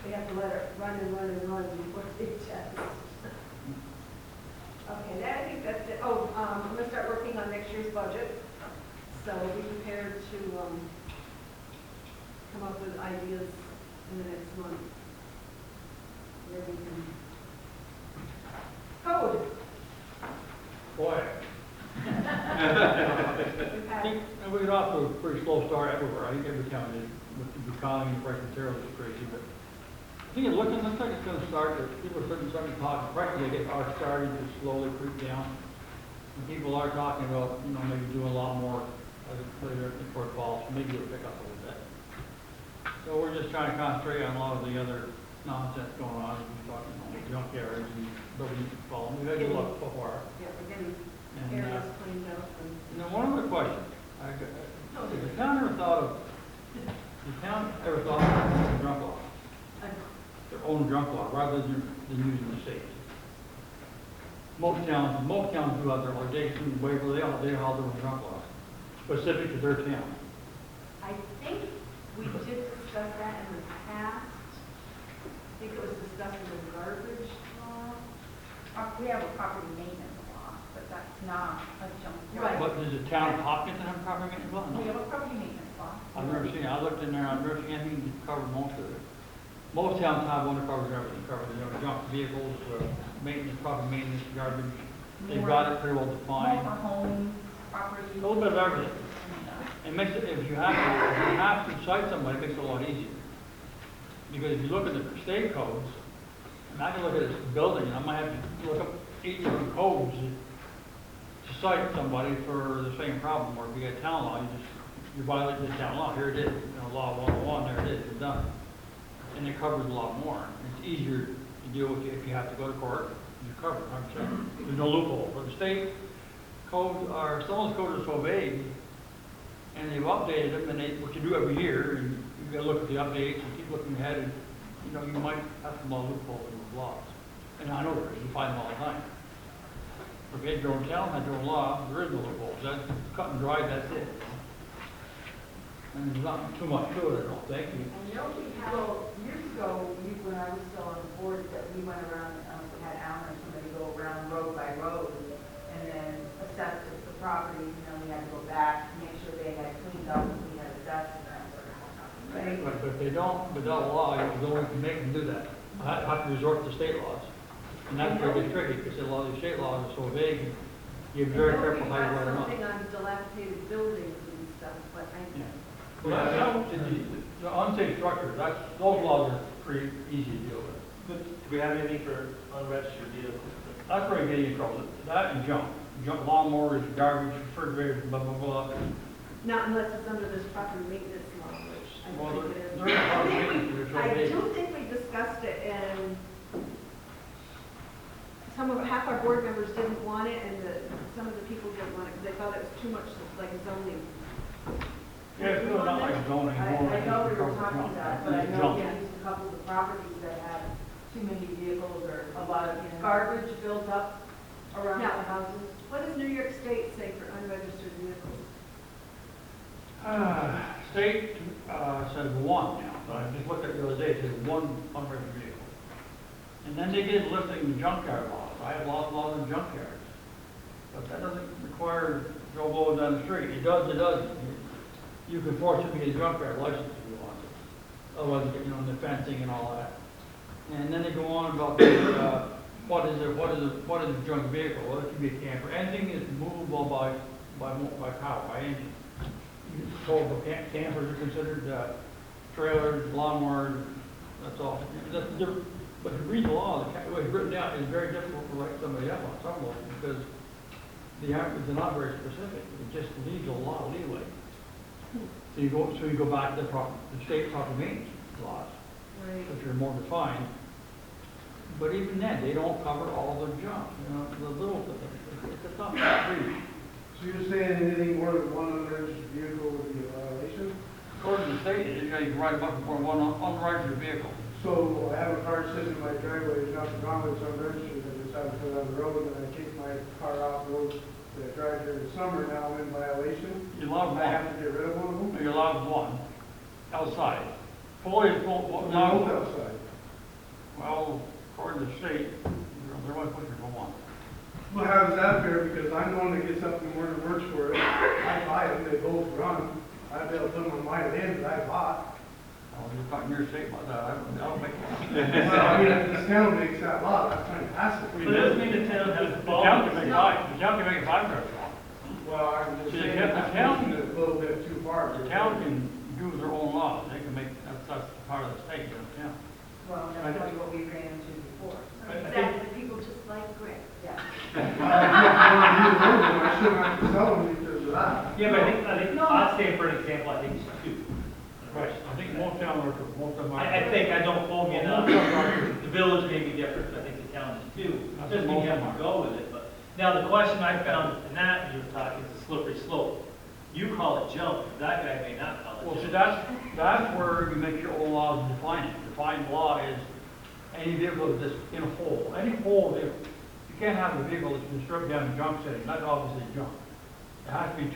we have to let it run and run and run before it tests. Okay, I think that's it. Oh, I'm gonna start working on next year's budget. So we'll be prepared to come up with ideas in the next month. Where we can code. Boy, We've I had- think we got off to a pretty slow start everywhere. I think every town did, with the economy and price of materials is crazy, but think it looks like it's gonna start, or people are starting to talk, practically they are starting to slowly creep down. And people are talking about, you know, maybe doing a lot more, later in Fort Falls, maybe it'll pick up a little bit. So we're just trying to concentrate on a lot of the other nonsense going on, we're talking about junkyards and building falling, we've had a lot so far. Yeah, we're getting And, areas cleaned up and. you know, one other question, has the town ever thought of drunk law? Their own drunk law, rather than using the state. Most towns do have their law, Dayton, Waverly, they all have their own drunk law, specific to their town. I think we did discuss that in the past. I think it was discussed in the garbage law. We have a property maintenance law, but that's not a junkyard. Right. But does the town of Hopkinton have a property maintenance law? We No. have a property maintenance law. I've never seen it, I looked in there, I've never seen anything that covered most of it. Most towns have one that covers everything, junk vehicles, maintenance, property maintenance, garbage, they've got it pretty well defined. More for homes, property. A little bit of everything. It makes it, if you have to cite somebody, it makes it a lot easier. Because if you look at the state codes, and I can look at this building, and I might have to look up 8 different codes to cite somebody for the same problem, or if you get town law, you violate the town law, here it is, you know, law 101, there it is, you're done. And it covers a lot more. It's easier to deal with if you have to go to court, you're covered, 100%. There's no loophole. But the state codes are, some of those codes are so vague, and they've updated them, and what you do every year, and you've got to look at the updates and keep looking ahead, and, you know, you might have some more loopholes in those laws. And I know there is, you find them all the time. If you had your own town, had your own law, there is no loopholes. That's cut and dried, that's it. And there's not too much to it, I don't think. And you know, well, years ago, when I was still on the board, that we went around, had Alan or somebody go around road by road and then assess the properties, and then we had to go back, make sure they had cleaned up, and we had assessed and that sort of stuff. Right? But if they don't, without law, you don't even make them do that. I have to resort to state laws. And that's where it gets tricky, because a lot of these state laws are so vague, you're very careful how you write them up. Something on dilapidated buildings and stuff, but I. Yeah. Well, the unsafe structures, those laws are pretty easy to deal with. Do we have anything for unregistered vehicles? That's where you get in trouble. That and junk. Junk lawnmowers, garbage, refrigerators, blah, blah, blah. Not unless it's under this property maintenance law, which I Well, don't think it is. there is property maintenance, they're so I vague. do think we discussed it, and half our board members didn't want it, and some of the people didn't want it, because they thought it was too much like zoning. Yeah, it's really not like zoning. I more like know we were junk. talking about, but I It's know junk. we used a couple of the properties that had too many vehicles or a lot of garbage built up around Now, the houses. what does New York State say for unregistered vehicles? State says one now, so I just looked at it the other day, it says one unregistered vehicle. And then they get listing the junkyard laws. I have laws in junkyards. But that doesn't require Joe Blow down the street. It does, it doesn't. You can force it to get a junkyard license if you want to. Otherwise, you know, the fencing and all that. And then they go on about what is a junk vehicle? Well, it can be a camper. Anything is movable by power, by engine. So campers are considered trailers, lawnmowers, that's all. That's different. But if you read the law, the way it's written down, it's very difficult to write somebody up on some of them because they're not very specific. It just leaves a lot of leeway. So you go back to the state property maintenance laws, Right. which are more defined. But even then, they don't cover all the junk, you know, the little things. It's not free. So you're saying anything more than one unregistered vehicle would be a violation? According to the state, you can ride a bucket for one unregistered vehicle. So I have a car sitting in my driveway, there's nothing wrong with it, it's unregistered, I decide to put it on the road, and I take my car off the road that I drive during the summer, now I'm in violation. You're allowed I one. have to get rid of one of them? You're allowed one outside. Fully They're allowed. both outside. Well, according to the state, they're only pushing for one. Well, how is that fair? Because I'm going to get something more than works for it. I buy them, they both run. I'd be able to put them on my land that I bought. Oh, you're talking your state about that. I don't make Well, I mean, if the town makes that law, that's fantastic. But it doesn't mean the town has The to town follow. can make five. The town can make a $5 law. Well, I'm just See, saying, the that's town- pushing it a little bit too far. The town can do their own laws. They can make, that's part of the state, you know, the town. Well, that's probably what we ran into before. Exactly, people just like grit. Yeah. I shouldn't have to sell them because of that. Yeah, but I think, I'd say for an example, I think it's two. Right, I think most town workers, most of them are. I think, I don't quote me enough, the village may be different, but I think the town is too. I think Just most you have of them to go with it, but, now the question I found in that you were talking is the slippery slope. You call it junk, that guy may not call Well, it see, junk. that's where you make your own laws and define it. Defined law is any vehicle that's in a hole, any hole vehicle. You can't have a vehicle that's been stripped down and junk sitting, that's obviously junk. It has to be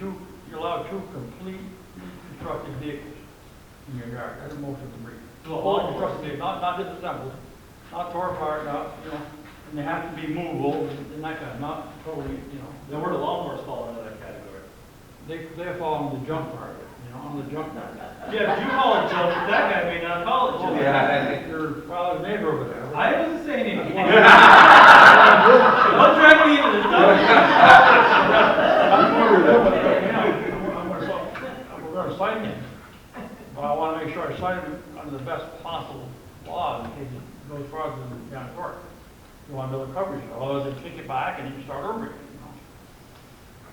you're allowed two complete constructed vehicles in your yard, that's most of them breed. So a All lawnmower. constructed vehicles, not disassembled, not tore apart, not, and they have to be movable and that kind of, not totally, Then where do lawnmowers fall into that category? they fall on the junk part, on the junk part. Yeah, but you call it junk, but that guy may not call it junk. Well, the neighbor over there. I wasn't saying anything. Don't drag me into this, We're gonna cite him, but I wanna make sure I cite him under the best possible law in case it goes farther than down court. You wanna build a coverage, otherwise they kick it back and you can start over again,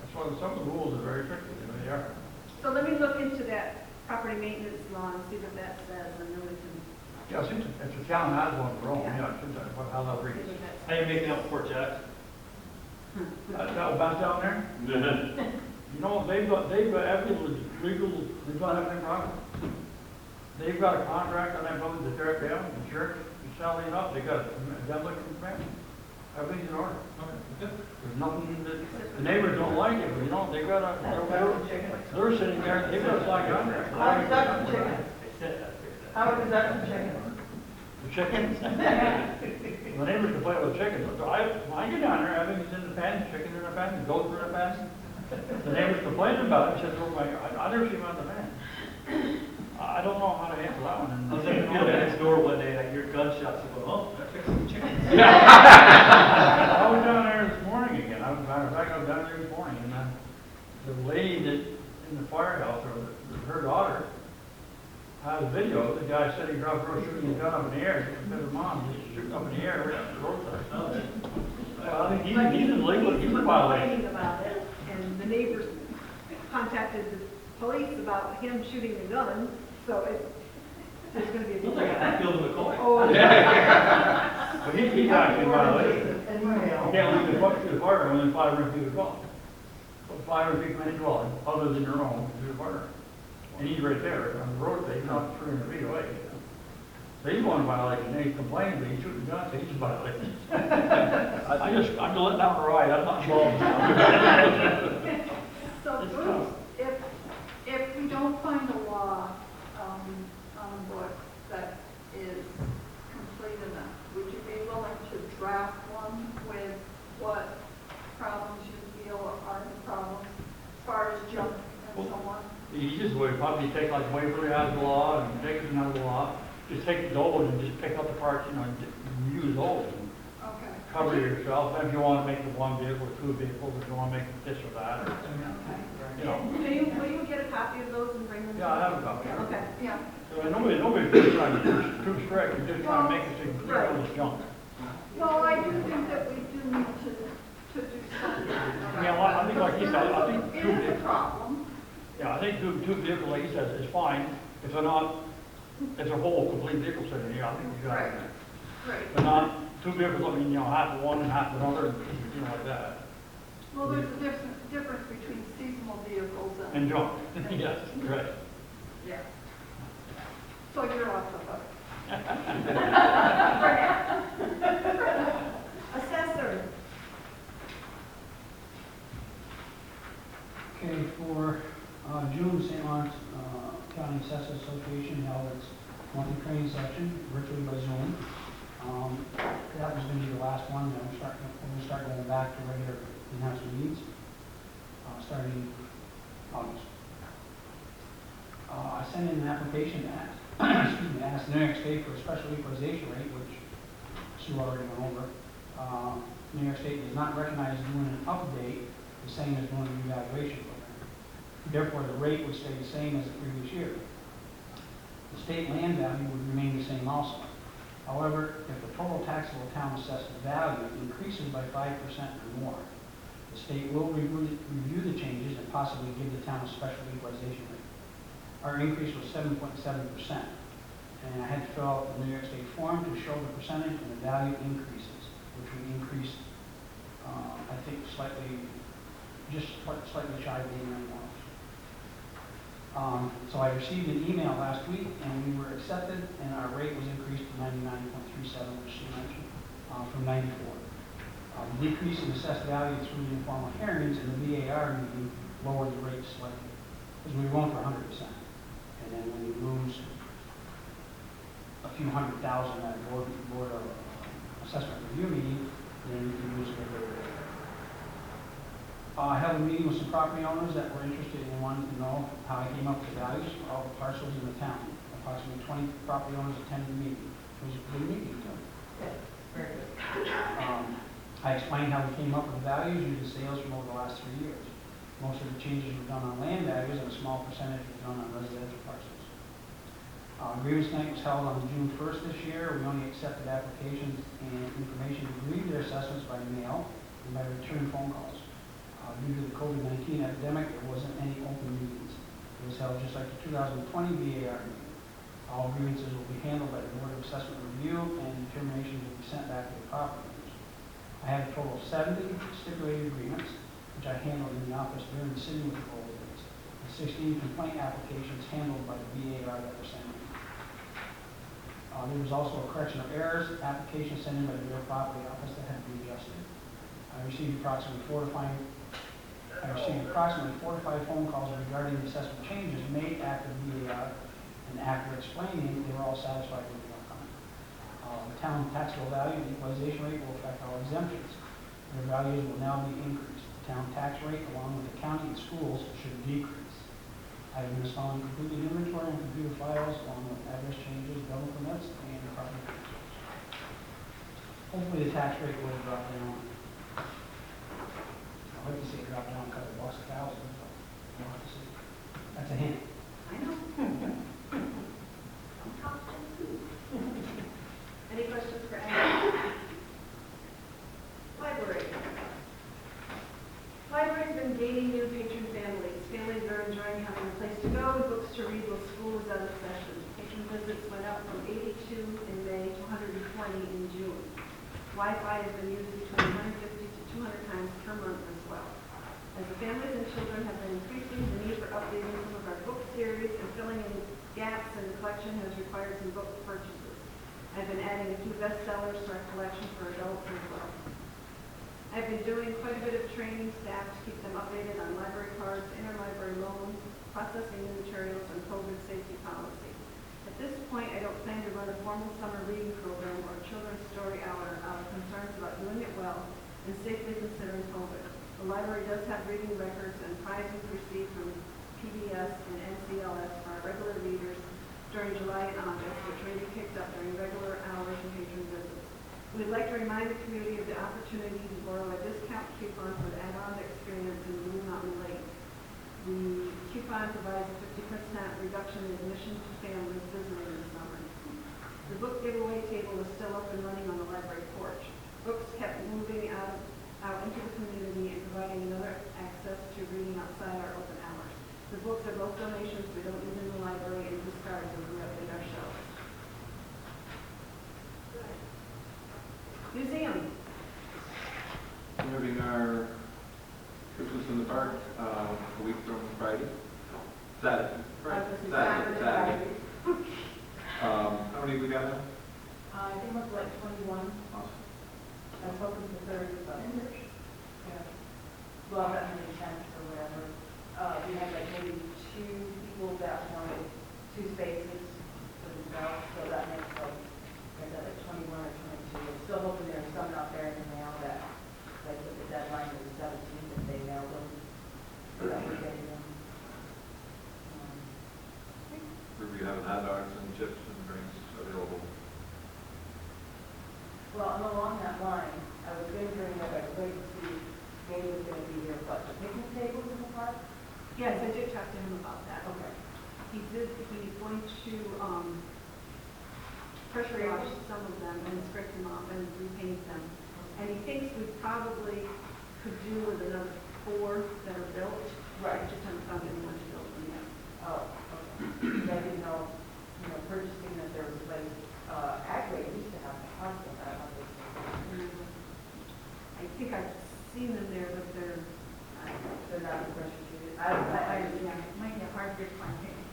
That's why some of the rules are very tricky, they are. So let me look into that property maintenance law and see what that says, and then we can. Yeah, since it's a town has one of their own, how that reads. How you making out Fort Jackson? That back down there? They've got every legal, they've got everything wrong. They've got a contract on that building to tear it down, insurance, is selling it up, they got a demolition permit. Everything's in order. There's nothing that, the neighbors don't like it, but they've got they're sitting there, they've got a flag on there. How is that for chicken? How is that for chicken? The chickens. The neighbors complain about the chickens. I get down there, everything's in the pen, chickens in the pen, goats in the pen. The neighbors complaining about it, says, oh my God, I never see them on the pen. I don't know how to handle that one. I was in the field next door one day and I hear gunshots and go, oh, I fixed some chickens. I was down there this morning again. Matter of fact, I was down there this morning, and the lady that in the firehouse, or her daughter, had a video of the guy sitting across the road shooting his gun up in the air. Because her mom, he's shooting up in the air right on the roadside. Well, I think he's illegal. He's a violation. Complaining about it, and the neighbors contacted the police about him shooting the gun, so there's gonna be a. Looks like I filled with McCoy. Oh, But he's actually a violation. You can't leave the truck to the fire within 500 feet of the dwelling. So 500 feet from any dwelling, other than your own, to the fire. And he's right there on the road, he's not 300 feet away. So he's one violation, and he complains that he's shooting guns, so he's a violation. I'm just letting that one ride, I'm not involved now. So It's Bruce, tough. if we don't find a law, on the books that is complete enough, would you be willing to draft one with what problems you feel are the problems as far as junk and so on? He just would probably take like Waverly out of the law and Dixon out of the law, just take the old and just pick up the parts, and use those. And Okay. cover yourself, if you want to make it one vehicle or two vehicles, if you want to make it this or that, or, Will you get a copy of those and bring them? Yeah, I have a copy. Okay. Yeah. So nobody's just trying to be too strict, we're just trying to make it so you can clear all this junk. Well, I do think that we do need to do something. Yeah, well, I think like he said, I think It two is a vehicles, problem. yeah, I think two vehicles, like he says, is fine, if they're not, it's a whole complete vehicle sitting here, I think you got it. Right. But not two vehicles, I mean, half of one and half of another, like that, Well, there's a difference between seasonal vehicles and. and junk, yes, right. Yeah. So you're off the hook. Assessor. Okay, for June, St. Lawrence County Assessors Association held its monthly training session virtually by Zoom. That was going to be the last one. Then we're going to start going back to regular in-house meetings starting August. I sent in an application to ask New York State for a special equalization rate, which Sue already went over. New York State does not recognize doing an update the same as doing an evaluation program. Therefore, the rate would stay the same as the previous year. The state land value would remain the same also. However, if the total taxable town assessed value increases by 5% or more, the state will review the changes and possibly give the town a special equalization rate. Our increase was 7.7%, and I had to fill out the New York State form to show the percentage and the value increases, which we increased, I think, slightly shy of $89. So I received an email last week, and we were accepted, and our rate was increased to 99.37, which she mentioned, from 94. The decrease in assessed value through the informal hearings and the VAR meeting lowered the rate slightly, because we were going for 100%. And then when you lose a few $100,000 at board of assessment review meeting, then you lose a little bit. I held a meeting with some property owners that were interested and wanted to know how I came up with the values for all the parcels in the town. Approximately 20 property owners attended the meeting. It was a good meeting, too. Yes, very good. I explained how we came up with the values using sales from over the last 3 years. Most of the changes were done on land values, and a small percentage was done on residential parcels. Grievance night was held on June 1st this year. We only accepted applications and information to read their assessments by mail and by return phone calls. Due to the COVID-19 epidemic, there wasn't any open meetings. It was held just like the 2020 VAR meeting. All grievances will be handled by the Board of Assessment Review, and determinations will be sent back to the property owners. I had a total of 70 stipulated agreements, which I handled in the office during the city with the goal days, and 16 complaint applications handled by the VAR that were sent in. There was also a correction of errors, applications sent in by the real property office that had to be adjusted. I received approximately 4 to 5 phone calls regarding the assessment changes made after VAR, and after explaining, they were all satisfied with the outcome. The town taxable value and equalization rate will affect all exemptions. Their values will now be increased. The town tax rate, along with the county and schools, should decrease. I have been installing completed inventory and computer files, along with address changes, double permits, and property transfers. Hopefully the tax rate will drop down. I'd like to see it drop down a couple bucks a thousand, but we'll have to see. That's a hint. I know. Any questions for Andy? Library. Library's been gaining new patron families. Families are enjoying having a place to go and books to read while school is out of session. Patron visits went up from 82 in May to 120 in June. Wi-Fi has been used between 150 to 200 times per month as well. As the families and children have been increasing, the need for updating some of our book series and filling in gaps in the collection has required some book purchases. I've been adding a few bestsellers to our collection for adults as well. I've been doing quite a bit of training staff to keep them updated on library cards, interlibrary loans, processing new materials, and COVID safety policy. At this point, I don't plan to run a formal summer reading program or a children's story hour out of concerns about doing it well and safely considering COVID. The library does have reading records and prizes received from PBS and NCLS for our regular readers during July and August, which may be picked up during regular hours and patron visits. We'd like to remind the community of the opportunity to borrow a discount coupon for the add-on experience in Blue Mountain Lake. The coupon provides a 50% reduction in admission to families visiting this summer. The book giveaway table is still up and running on the library porch. Books kept moving out into the community and providing another access to reading outside our open hours. The books are both donations we don't use in the library and discards as we update our shelves. Museum. We're having our Christmas in the Park a week from Friday. Saturday. Saturday. How many we got now? I think it was like 21. Awesome. I was hoping for 30, but yeah. Well, that many tents or whatever. We had like maybe 2 people that wanted 2 spaces for themselves, so that makes like 21 or 22. I'm still hoping there's some out there in the mail that, like, with the deadline of the 17th, if they mail them, that we're getting them. We have hot dogs and chips and drinks available. Well, and along that line, I was wondering if I could see maybe was going to be here, but the picnic tables in the park? Yes, I did talk to him about that. Okay. He's going to, pressure washed some of them and scraped them off and repainted them. And he thinks we probably could do with another 4 that are built. Right. I just haven't found anyone to build them yet. Oh, okay. I didn't know, purchasing that there was like, Agway used to have a hospital, I don't know if it's. I think I've seen them there, but they're, They're not pressure treated. Yeah, it might be a hard to find things.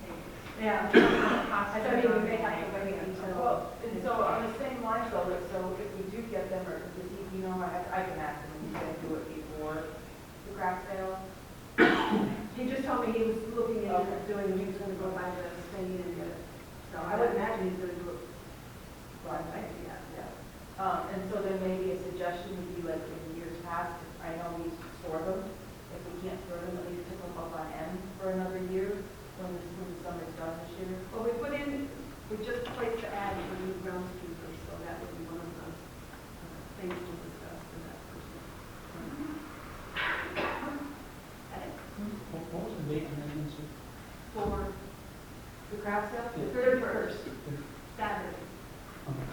yeah. I I mean, we may have to wait until. Well, and so on the same lines though, like, so if we do get them, or does he, I can ask him, he's gonna do it before the craft sale? He just told me he was looking into Okay. doing, he was gonna go by the state and get it. So I would imagine he's gonna do it. Well, yeah. And so then maybe a suggestion would be like in years past, I know we store them, if we can't store them, at least pick them up on end for another year when the summer's done this year. Well, we just placed the ad for new groundskeepers, so that would be one of the things to discuss for that person. What was the date on that, Nancy? For The craft sale? the 31st, Saturday. Okay.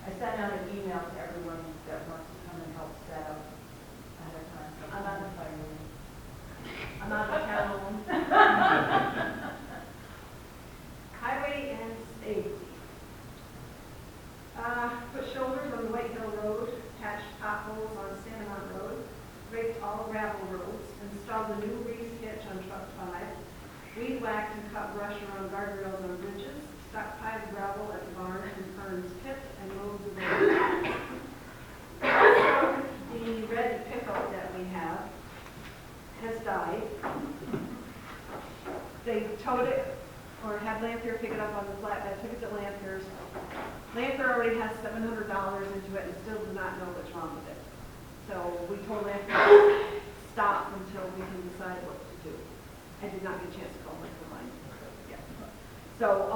I sent out an email to everyone that wants to come and help set up ahead of time. I'm on the fire. I'm out of town. Highway and safety. Put shoulders on White Hill Road, patched potholes on Santa Road, raked all gravel roads, installed a new reef hitch on truck 5, weed whacked and cut brush around guardrails on bridges, stockpiled gravel at the barn and Fern's pit, and mowed the road. Also, the red pickup that we have has died. They towed it, or had Lampier pick it up on the flatbed, took it to Lampier's. Lampier already has $700 into it and still does not know what's wrong with it. So we told Lampier to stop until we can decide what to do. I did not get a chance to call Lampier line yet. So,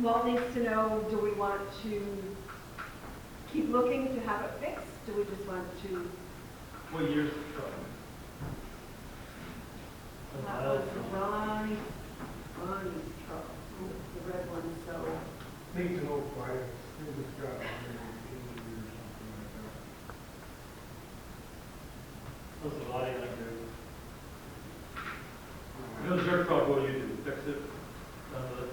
Walt needs to know, do we want to keep looking to have it fixed? Do we just want to? What year's the truck? That was Ronnie's truck, the red one, so. I think it's an old fire, I think it's got 180 or something like that. What's the body like there? If it was your truck, what do you do? Fix it? Done with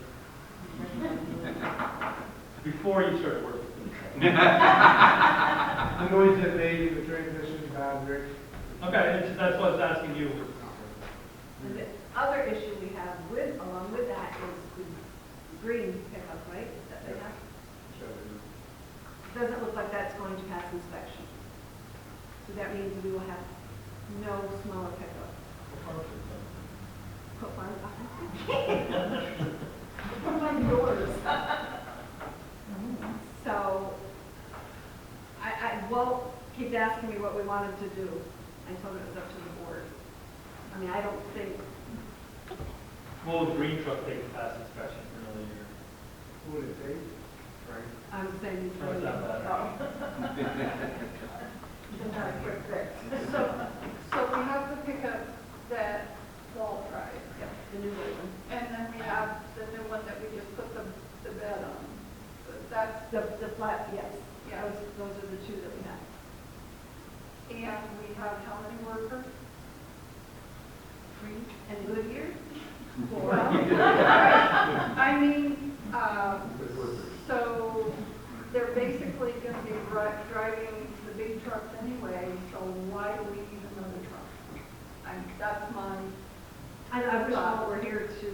it? Before you started working. The noise that made, the transmission's bad, Rick. Okay, that's what I was asking you. And the other issue we have along with that is the green pickup, right, that they have? Doesn't look like that's going to pass inspection. So that means we will have no smaller pickup. Put one behind. Put one yours. So, Walt keeps asking me what we wanted to do. I told him it was up to the board. I mean, I don't think, Will the green truck take the pass inspection for another year? Who would it take? Right. I'm saying. No, it's not bad. Some kind of quick fix. So we have the pickup that Walt drives, Yep, the new one. and then we have the new one that we just put the bed on. That's, The flat, yes. Yeah. Those are the two that we have. and we have how many workers? 3 and Goodyear. Well, I mean, so they're basically gonna be driving the big trucks anyway, so why do we need another truck? That's my, I wish Walt were here to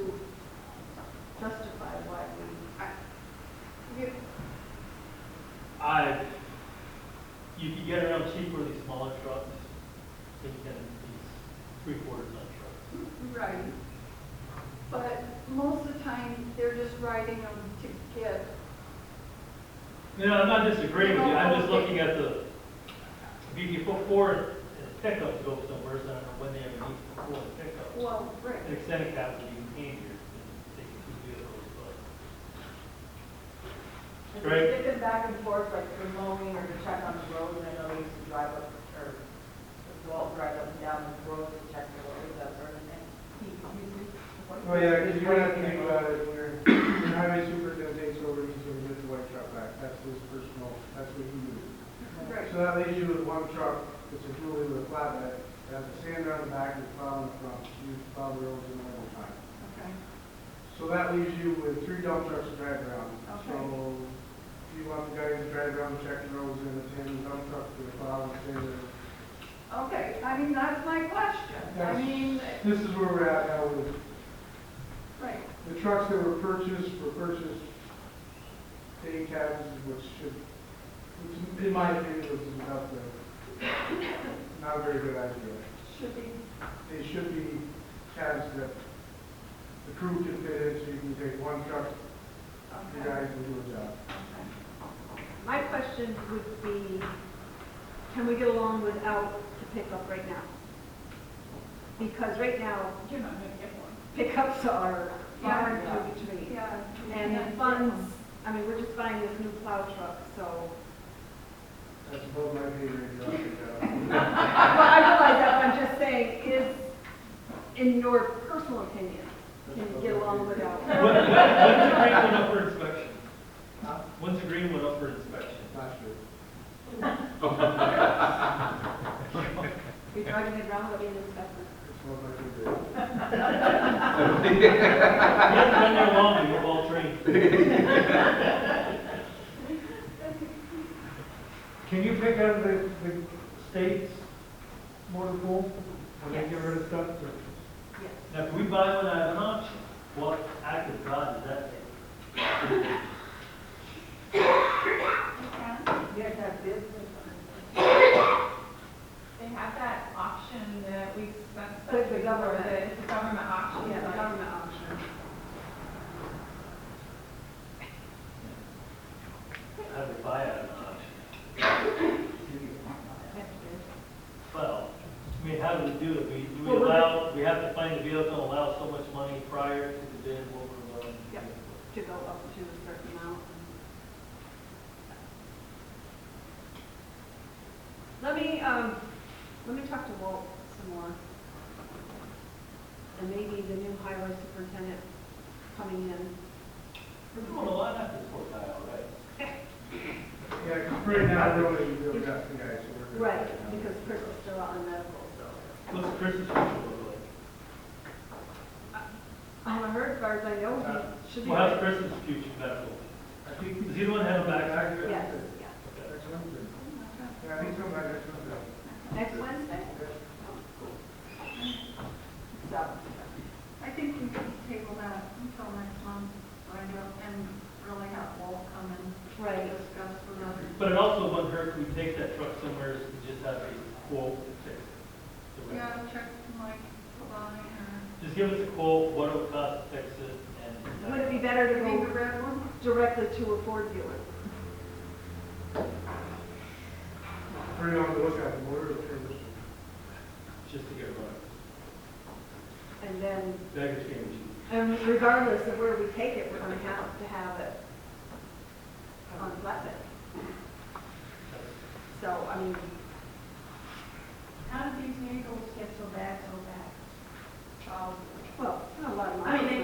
justify why we. You can get around cheaper with these smaller trucks than you can these 3/4 ton trucks. right. But most of the time, they're just riding them to get, You know, I'm not disagreeing with you, I'm just looking at the, if you put 4 in a pickup to go somewhere, so I don't know when they ever need 4 in a pickup. well, right. An extended cab would be easier than taking 2 vehicles, but. If Right. we get them back and forth, like for mowing or to check on the roads, I know we used to drive up, or Walt drive up and down the road to check the roads, that sort of thing. Oh, yeah, because you have to think about it, when your highway superintendent takes over That's what he uses. Right. So that leaves you with one truck, it's a dually with a flatbed, it has a sander on the back and a plow in the front, you plow the roads in the winter time. Okay. So that leaves you with 3 dump trucks to drive around. Okay. So if you want the guys to drive around and check the roads in the 10 dump truck with a plow and sander. Okay, I mean, that's my question. I Yes. mean, This is where we're at now with right, the trucks that were purchased day cabs, which in my opinion was not a very good idea. should be, They should be cabs that the crew can fit in, so you can take one truck, you okay. guys can do a job. My question would be, can we get along without the pickup right now? Because right now, You're not gonna get one. pickups are hard Yeah. to retrieve. Yeah. And the funds, I mean, we're just buying this new plow truck, so. That's above my pay grade, job. Well, I realize that, but I'm just saying, in your personal opinion, can you get along without? When's the green one up for inspection? When's the green one up for inspection? Not sure. You're driving it around, it'll be an inspector. It's above my pay grade. You haven't been there long, you're all trained. Can you pick out the state's motor pool when they get rid of stuff? or- Yes. Now, if we buy one as an auction, what act of God does that take? You guys have business. They have that auction that we spent. With the government. It's a government auction. Yeah, the right? government auction. How do we buy out of an auction? Well, I mean, how do we do it? Do we allow, we have to find a vehicle and allow so much money prior to the bid, what we're going to Yep. do? To go up to a certain amount. Let me talk to Walt some more. And maybe the new highway superintendent coming in. We're doing a lot after this tile, right? Yeah, because right now, really got the guys, so we're good. Right, because Chris is still out in medical, so. What's Chris's future look I haven't heard, as far as I know, he should like? be. Well, how's Chris's future medical? I think Is he the one that had a back Back surgery? Yes, yes. next Wednesday. Yeah, I think something like next Wednesday. Next Wednesday? So, I think we can table that until next month, find out, and really have Walt come and Right. discuss with us. But it also wouldn't hurt if we take that truck somewhere and just have a quote to fix it. Yeah, check Mike Pavani or. Just give us a quote, what it would cost to fix it, and. Would it be better to Maybe the go red one? directly to a Ford dealer? Pretty on the lookout, motor or service. Just to get it running. And then, Baggage change. and regardless of where we take it, we're gonna have to have it on flatbed. So, I mean, How did these vehicles get so bad? well, not a lot of I money. mean,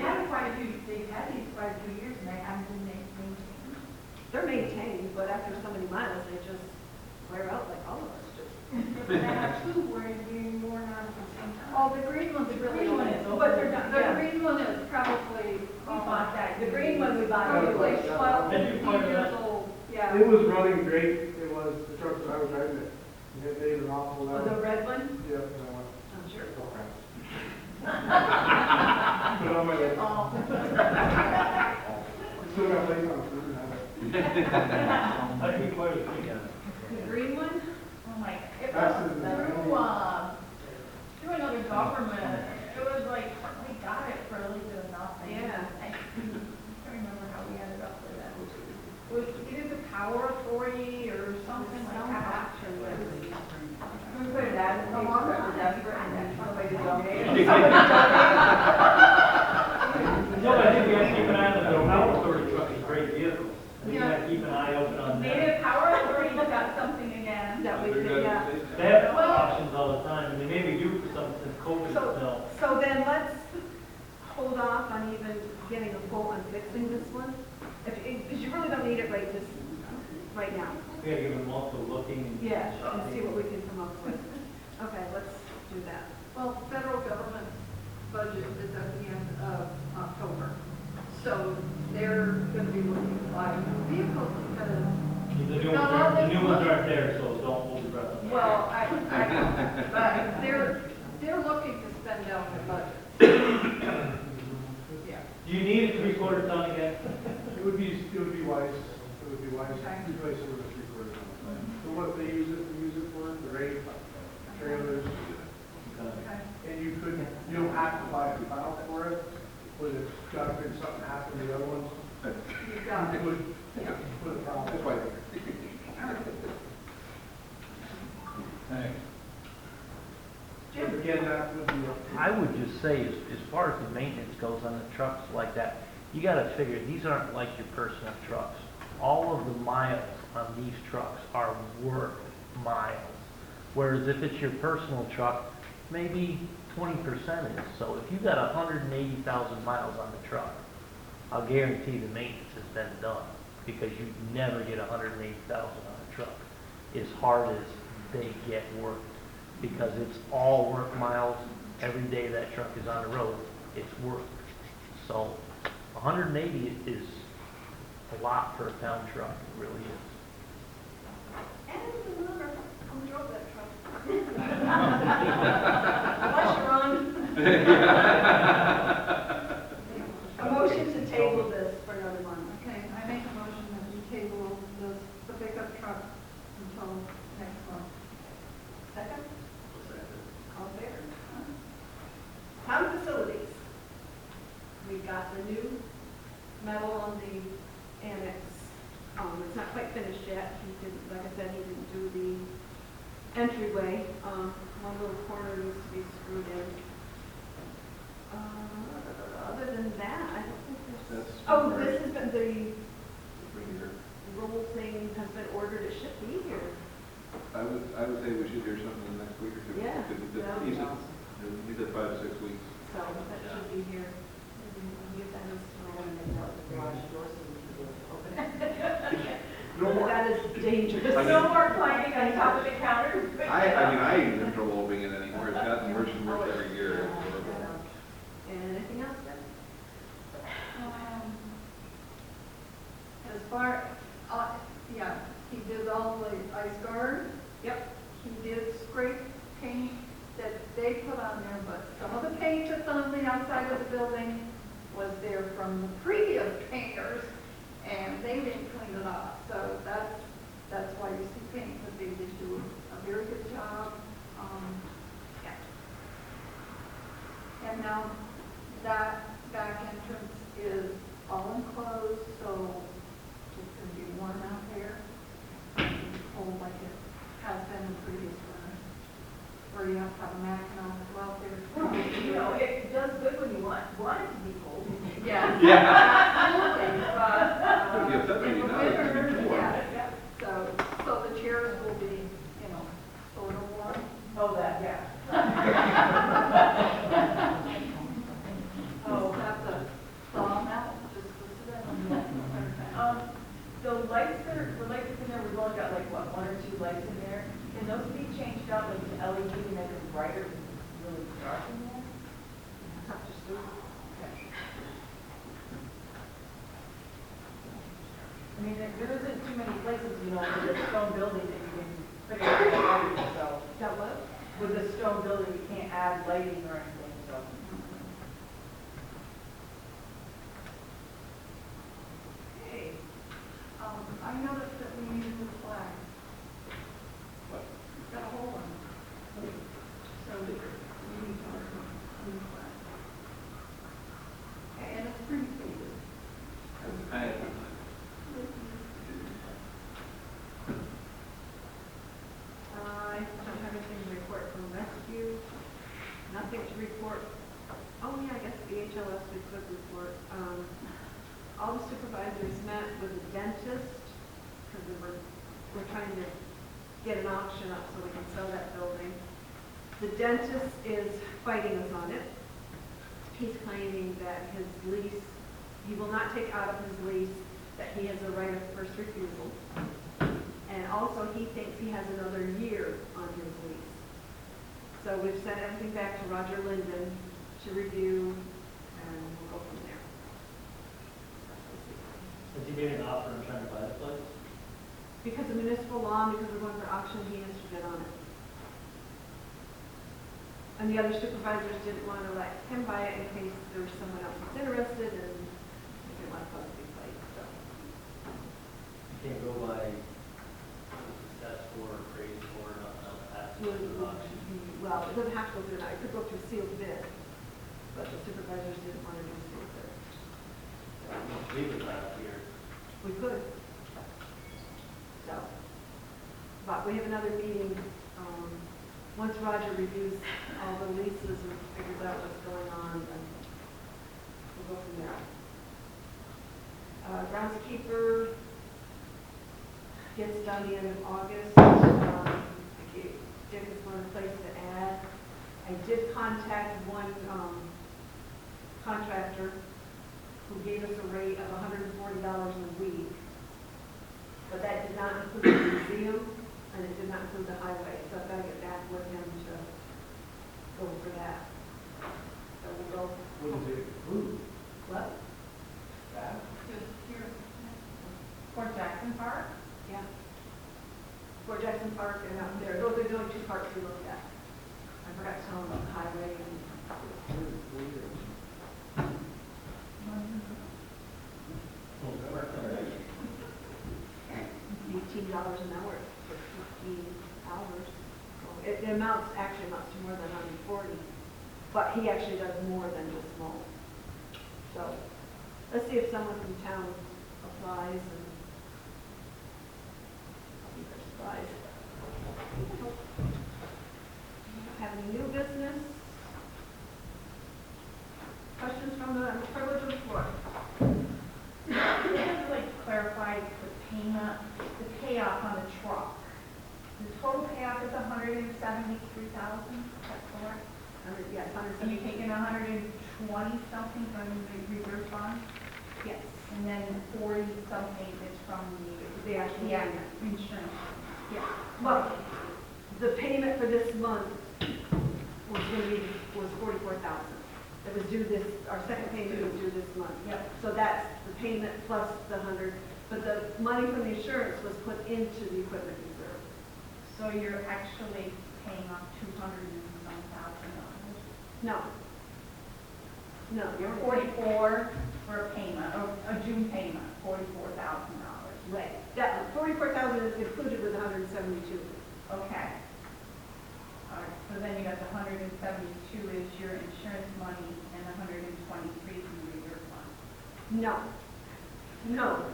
they've had these quite a few years and they haven't been maintained. They're maintained, but after so many miles, they just wear out like all of us do. But I have two where you're being worn out at the same time. Oh, the green one's really green one old, is old. but they're not, the Yeah. green one is probably. We bought that, the green one we bought. Probably 12, Did you 15 find years that? old, yeah. It was running great, it was, the truck that I was driving it, it made an awful Oh, lot. the red one? Yeah, and I went, I'm sure. oh crap. Put it on my list. Oh. Still got plates on it, and I- How do you quote it? The green one? Oh my, it That's was the- through another government. It was like, we got it for a little bit of nothing. Yeah. I can't remember how we ended up with it. It was either the Power Authority or something like Some that. option that was- We put it out, and we were desperate, and then somebody donated. No, I think we have to keep an eye on the Power Authority truck, is a great vehicle. I think we have to keep an eye open on that. Maybe Power Authority's got something again. That we could, yeah. They have options all the time, and they may be due for something since COVID, So, no. so then let's hold off on even getting a quote on fixing this one. Because you really don't need it right now. We gotta give them also looking and. Yeah, and see what we can come up with. Okay, let's do that. Well, federal government budget is at the end of October. So they're gonna be looking to buy new vehicles because, The new ones aren't there, so don't hold your breath. well, I know, but they're looking to spend down their budget. Yeah. Do you need a three-quarter ton again? It would be wise to replace it with a three-quarter ton. So what they use it for, the rate, trailers, and you don't have to buy a plow for it, but if God forbid something happened to the other ones, You got it it. would put a problem. That's why. Thanks. But again, that would be. I would just say, as far as the maintenance goes on the trucks like that, you gotta figure, these aren't like your personal trucks. All of the miles on these trucks are work miles. Whereas if it's your personal truck, maybe 20% is. So if you got 180,000 miles on the truck, I'll guarantee the maintenance has been done, because you never get 180,000 on a truck, as hard as they get worked, because it's all work miles. Every day that truck is on the road, it's work. So 180 is a lot for a town truck, it really is. And remember, who drove that truck? Unless you're on. A motion to table this for another month. Okay, I make a motion that we table the pickup truck until next month. Second? All in favor? Town facilities. We got the new metal on the annex. It's not quite finished yet. He didn't, like I said, he didn't do the entryway. One little corner needs to be screwed in. Other than that, I don't think there's. That's. Oh, this has been the roll thing has been ordered. It should be here. I would say we should hear something in the next week or two. Yeah, Because that would he be said, awesome. he said 5 to 6 weeks. So that should be here. Give that as No more. That is dangerous. I mean- No more climbing on top of the counter. I ain't in trouble opening it anymore. It's gotten worse and worse every year. It's horrible. Anything else, Deb? As far, yeah, he did all the ice guard. Yep. He did scrape paint that they put on there, but some of the paint that's on the outside of the building was there from the previous painters, and they didn't clean it up. So that's why you see paint, but they did do a very good job. Yeah. And now that back entrance is all enclosed, so it's going to be warm out there. Cold like it has been in previous winters, where you have to have a Mackinac to go out there. Well, you know, it does good when you want it to be cold. Yeah. Absolutely. It'd be upset In maybe the now, it's winter, gonna be warm. yeah. So the chairs will be, sort of warm. Oh, that, yeah. Oh, have to thaw them out, just to sit in them. The lights that are, the lights in there, we've only got like, what, 1 or 2 lights in there? Can those be changed out like to LED and make them brighter because it's really dark in there? Have to do. I mean, there isn't too many places, you know, with a stone building that you can put in lighting, so. That what? With a stone building, you can't add lighting or anything, so. Okay. I noticed that we need a new flag. What? It's got a hole in it. So we need to order a new flag. And it's pretty faded. I don't have anything to report from rescue. Nothing to report. Oh, yeah, I guess the HLS we could report. All the supervisors met with the dentist, because we're trying to get an auction up so we can sell that building. The dentist is fighting us on it. He's claiming that his lease, he will not take out of his lease that he has a right of first refusal. And also, he thinks he has another year on his lease. So we've sent everything back to Roger Linden to review, and we'll go from there. Has he made an offer and trying to buy the place? Because of municipal law, and because we're going for auction, he has to get on it. And the other supervisors didn't want to let him buy it in case there was someone else that's interested, and they didn't want to cause a big fight, so. You can't go by success score or praise score or nothing else. That's Well, just an auction. it doesn't have to go through that, it could go through sealed bid, but the supervisors didn't want to do sealed bid. Leave it last year. We could. So, but we have another meeting, once Roger reviews all the leases and figures out what's going on, then we'll go from there. Groundskeeper gets done the end of August. Dick is one place to add. I did contact one contractor who gave us a rate of $140 a week, but that did not include the museum, and it did not include the highway, so I've got to get back with him to go for that. So we'll go. What does it include? What? That? Just here, Fort Jackson Park. Yeah. Fort Jackson Park and out there. Those are the only two parks we looked at. I forgot to tell them about the highway and $18 an hour for 15 hours. So it amounts, actually amounts to more than 140, but he actually does more than just mow. So let's see if someone from town applies and I'll be very surprised. Have any new business? Questions from the privilege of the floor? I have like clarified the payment, the payoff on the truck. The total payoff is $173,000, is that correct? Yes, So you're taking 120 something from the reserve fund? yes. And then 40 something is from The actual the payment. insurance. Yeah. Well, the payment for this month was going to be, was $44,000. It was due this, our second payment was due this month. Yep. So that's the payment plus the 100, but the money from the insurance was put into the equipment reserve. So you're actually paying off $200 and some thousand dollars. No. No, You're you're 44 for a payment, or a June payment, $44,000. right. That $44,000 is included with 172. Okay. All right, so then you got the 172 is your insurance money and the 123 from the reserve fund. No. No.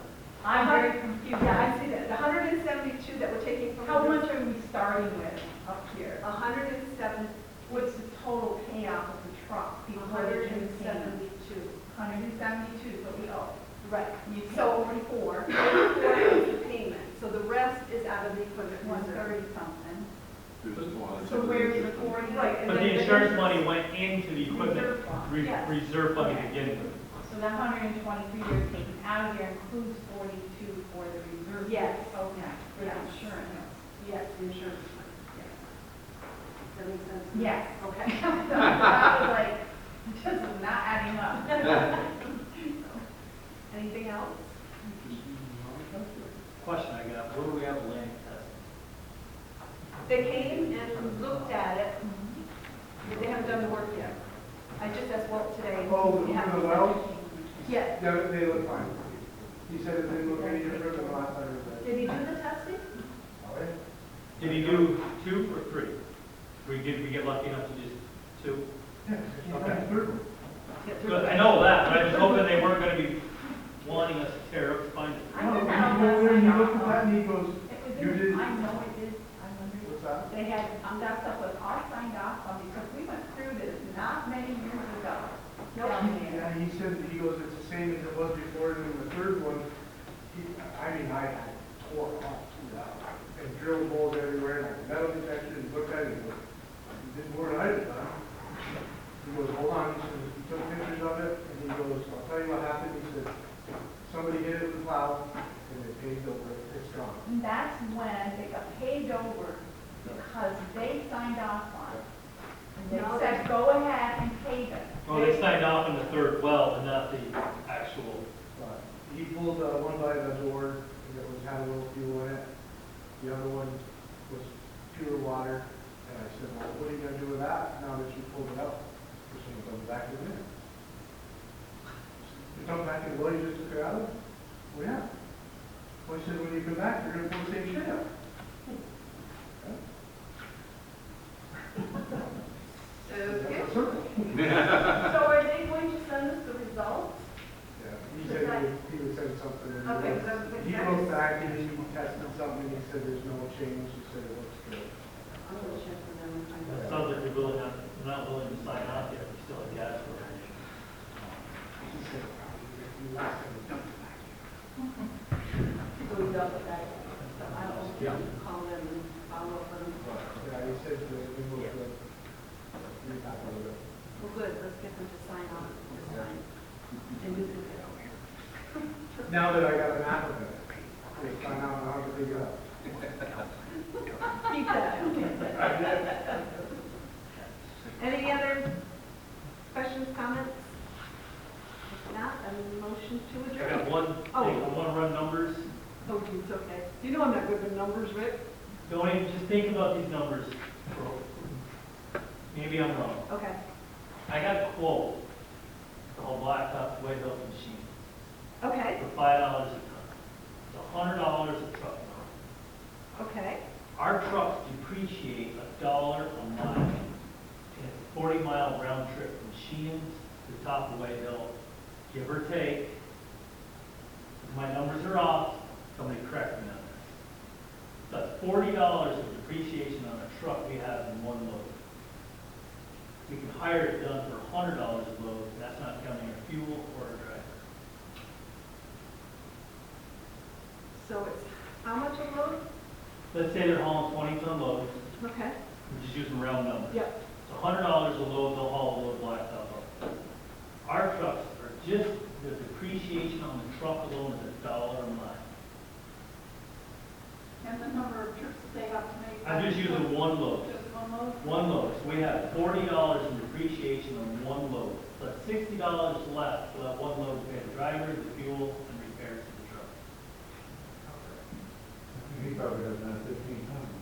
I'm very confused. Yeah, I see that. The 172 that we're taking from. How much are we starting with up here? 107, What's the total payoff of the truck before the June payment? 172. 172, so we owe. Right. You pay So 44, 44 is the payment. So the rest is out of the equipment reserve. 130 something. There's one. So where's the 40? Right. and But then the insurance money went into the equipment Reserve fund. Yes. reserve fund to Okay. begin with. So the 123 you're taking out of there includes 42 for the reserve? Yes. Okay, for the Yes. insurance. Yes, the insurance money. Yes. Does that make sense? Yes. Okay. So I was like, this is not adding up. Anything else? Question I got, where do we have the land testing? They came and looked at it, but they haven't done the work yet. I just asked Walt today. Oh, Yeah. the wells? Yes. They look fine. He said it didn't look any different than the last time we Did he do the testing? Did he do 2 or 3? Did we get lucky enough to just 2? Yeah. Okay. Third one. Yeah, Good, I know that, but I was hoping they weren't gonna be wanting us to tear up to find it. I No, don't he know. goes there and he looked at that and he goes, It was you in- did, I know it did, I remember. what's that? They had, that stuff was all signed off on because we went through this not many years ago. Nope. Down there. Yeah, he said, he goes, it's the same as it was before, and then the third one, I mean, I had tore off through that, and drilled holes everywhere, and I metal detectors, and looked at it, and goes, "You did more than I did, huh?" He goes, hold on, he said, he took pictures of it, and he goes, I'll tell you what happened, he said, somebody hit it with a plow, and it paved over it, it's gone. And that's when over because they signed off on it. And No, they said, go ahead and pave it. Well, they signed off on the third well, and not the actual. He pulled one by the door, and it was, had a little fuel in it. The other one was pure water. And I said, well, what are you gonna do with that now that you pulled it out? He's gonna go back in there. You come back and, well, you just took it out? Well, yeah. Well, I said, when you come back, you're gonna pull the same shit out. Okay. That's a circle. So are they going to send us the results? Yeah, he said he would send something. And Okay, he so wrote- he wrote back and he tested something and he said there's no change. He said it looks good. I'm gonna check with them and find It out. sounds like they're really not, they're not willing to sign off yet, we still have gas for it. He said, "You last time, dump it back." So we double that. I don't know, call them and follow up with them. Yeah, he said that it looked good. He thought it was good. Well, good, let's get them to sign on this time. And you can get over here. Now that I got an applicant, we'll find out how to figure it out. Keep that. Any other questions, comments? If not, a motion to I adjourn. got one thing, I want to run numbers. Oh, it's okay. You know I'm not good with numbers, Rick. Don't even, just think about these numbers. For- Maybe I'm wrong. Okay. I got a quote, the whole blacktop way built machine, Okay, for $5 a ton. It's $100 a truck. okay. Our trucks depreciate $1 a mile. And it's a 40-mile round trip from Sheehan to the top of White Hill, give or take. If my numbers are off, somebody correct me on this. That's $40 of depreciation on a truck we have in one load. We can hire it done for $100 a load, and that's not counting our fuel or our driver. So it's how much a load? Let's say they're hauling 20-ton loads, Okay. we're just using round numbers. Yep. It's $100 a load, they'll haul a load of blacktop up. Our trucks are just, the depreciation on the truck alone is $1 a mile. And the number of trips that they have to make. I'm just using one load. Just one load? One load, so we have $40 in depreciation on one load. So that's $60 left for that one load to pay the driver, the fuel, and repairs to the truck. He probably doesn't have 15 tons.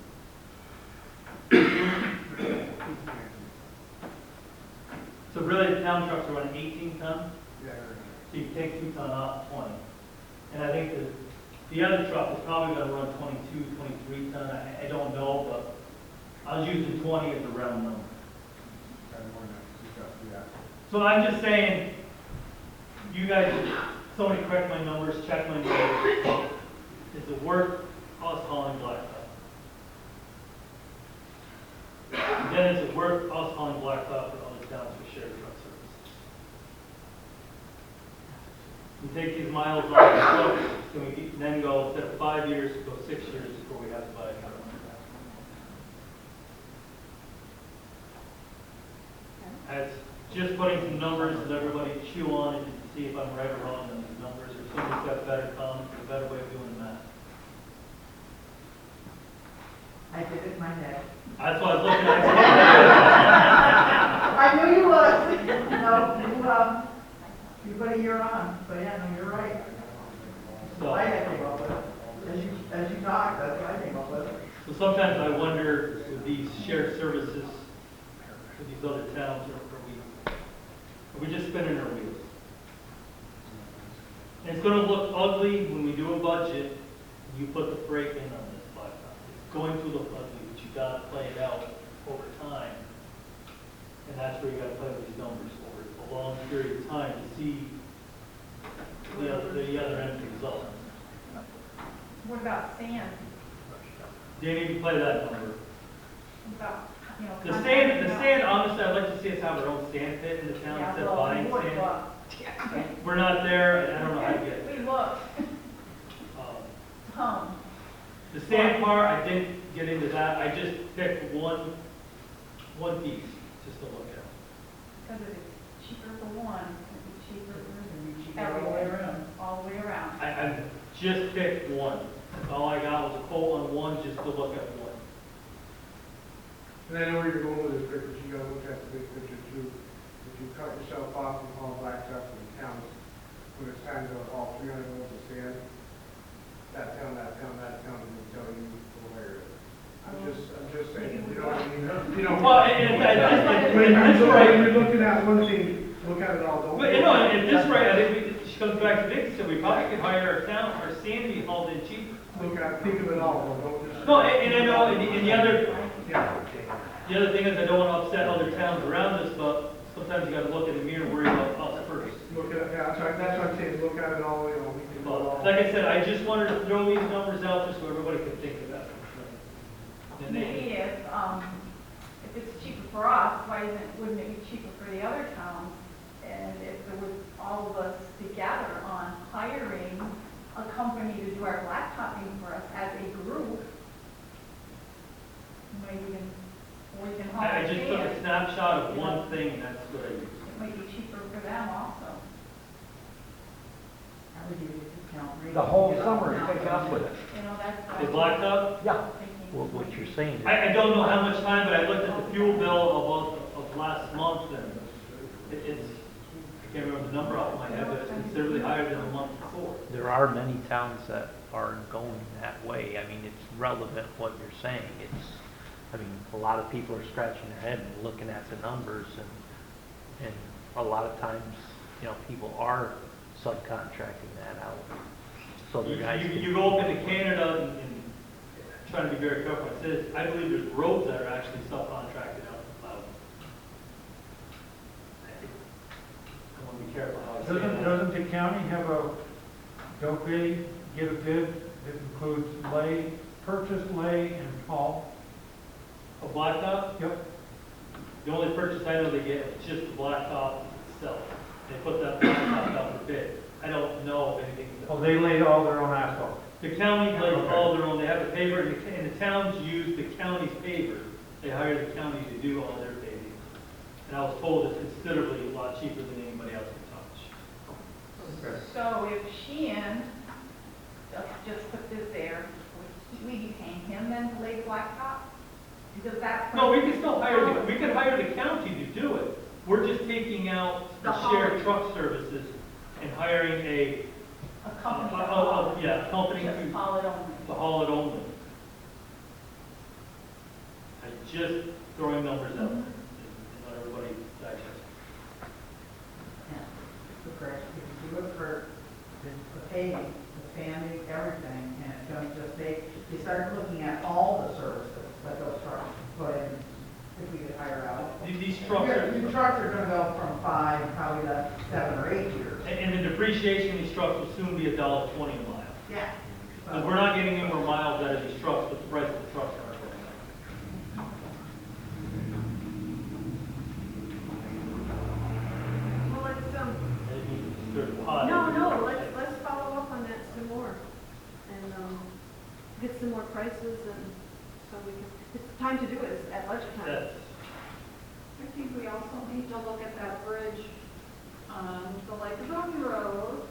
So really, the town trucks are running 18 ton, Yeah. so you take 2 ton off 20. And I think the other truck is probably gonna run 22, 23 ton, I don't know, but I was using 20 as a round number. So I'm just saying, you guys, somebody correct my numbers, check my numbers. Is it worth us hauling blacktop? And then is it worth us hauling blacktop for other towns for shared truck services? We take these miles off the trucks, can we then go, instead of 5 years, go 6 years before we have to buy a truck? That's just putting some numbers that everybody chew on and see if I'm right or wrong on these numbers, or somebody's got better comments, or a better way of doing the math. I did it in my head. That's what I was looking at. I knew you would. No, everybody you're on, so yeah, no, you're right. So, I came up with it. As you talk, that's what I came up with. so sometimes I wonder with these shared services for these other towns, are we just spinning our wheels? And it's gonna look ugly when we do a budget, you put the freight in on this blacktop. It's going to look ugly, but you gotta play it out over time. And that's where you gotta play with these numbers over a long period of time to see the other end result. What about sand? Danny, you play that number. What about, you know? The sand, honestly, I'd like to see us have our own sand pit in the town Yeah, instead of well, buying we would sand. look. We're not there, and I don't know how to get it. We looked. Um, The sand part, I didn't get into that, I just picked one piece, just to look at. Because it's cheaper for one, it's cheaper everywhere, all the way around. I just picked one, that's all I got was a quote on one, just to look at one. And I know where you're going with this, Rick, but you gotta look at the big picture too. If you cut yourself off from all blacktop from the counties, when it's time to go all 300 miles of sand, that town is gonna tell you where it is. I'm just saying, you know what I mean? You know, Well, and when right. you're looking at one thing, look at it all, don't. But, you know, at this rate, I think she comes back to Vic, so we probably could hire our sand to be hauled in cheap. Think of it all, don't just. No, and I know, and the other, Yeah. the other thing is I don't want to upset other towns around us, but sometimes you gotta look in the mirror and worry about us first. Look at it, yeah, that's what I'm saying, look at it all, you know, we can go all. But, like I said, I just wanted to throw these numbers out just so everybody can think about it. And Maybe if it's cheaper for us, wouldn't it be cheaper for the other towns? And if it was all of us together on hiring a company to do our blacktopping for us as a group, maybe we can haul I the just took a sand. snapshot of one thing, and that's what I used. It might be cheaper for them also. I would give you a discount rate. The whole summer is taken up with it. You know, that's what The I'm blacktop? Yeah. thinking. Well, what you're saying is, I don't know how much time, but I looked at the fuel bill of last month, and it's, I can't remember the number off my head, but it's considerably higher than the month before. there are many towns that are going that way. I mean, it's relevant what you're saying. I mean, a lot of people are scratching their head and looking at the numbers, and a lot of times, you know, people are subcontracting that out. So the guys You go up into Canada and trying to be very careful. It says, I believe there's roads that are actually subcontracted out. I want to be careful how I say that. Doesn't the county have don't they get a bid that includes purchase, lay, and haul? A blacktop? Yep. The only purchase I know they get is just the blacktop itself. They put that blacktop out for bid. I don't know of anything. Oh, they laid all their own asphalt. The county lays all their own, they have the paver, and the towns use the county's paver. They hire the county to do all their paving. And I was told it's considerably a lot cheaper than anybody else can touch. Okay. So if Sheehan, just put this there, would we be paying him then to lay blacktop? Because that's. No, we can still we can hire the county to do it. We're just taking out the shared truck services and hiring a company to haul. Yeah, a company Just to haul it only. haul it only. I just throwing numbers out there and let everybody digest. Yeah, correct. If you look for the paving, the sanding, everything, and it don't just you start looking at all the services that those trucks put in, if we could hire out. These trucks are, These trucks are gonna go from 5, probably to 7 or 8 years. and the depreciation of these trucks will soon be $1.20 a mile. Yeah. Because we're not getting any more miles out of these trucks, but the price of the trucks are going up. Well, let's, No, let's follow up on that some more, and, get some more prices, and so we can, it's time to do it at budget time. That's, I think we also need to look at that bridge on the Lake Road Road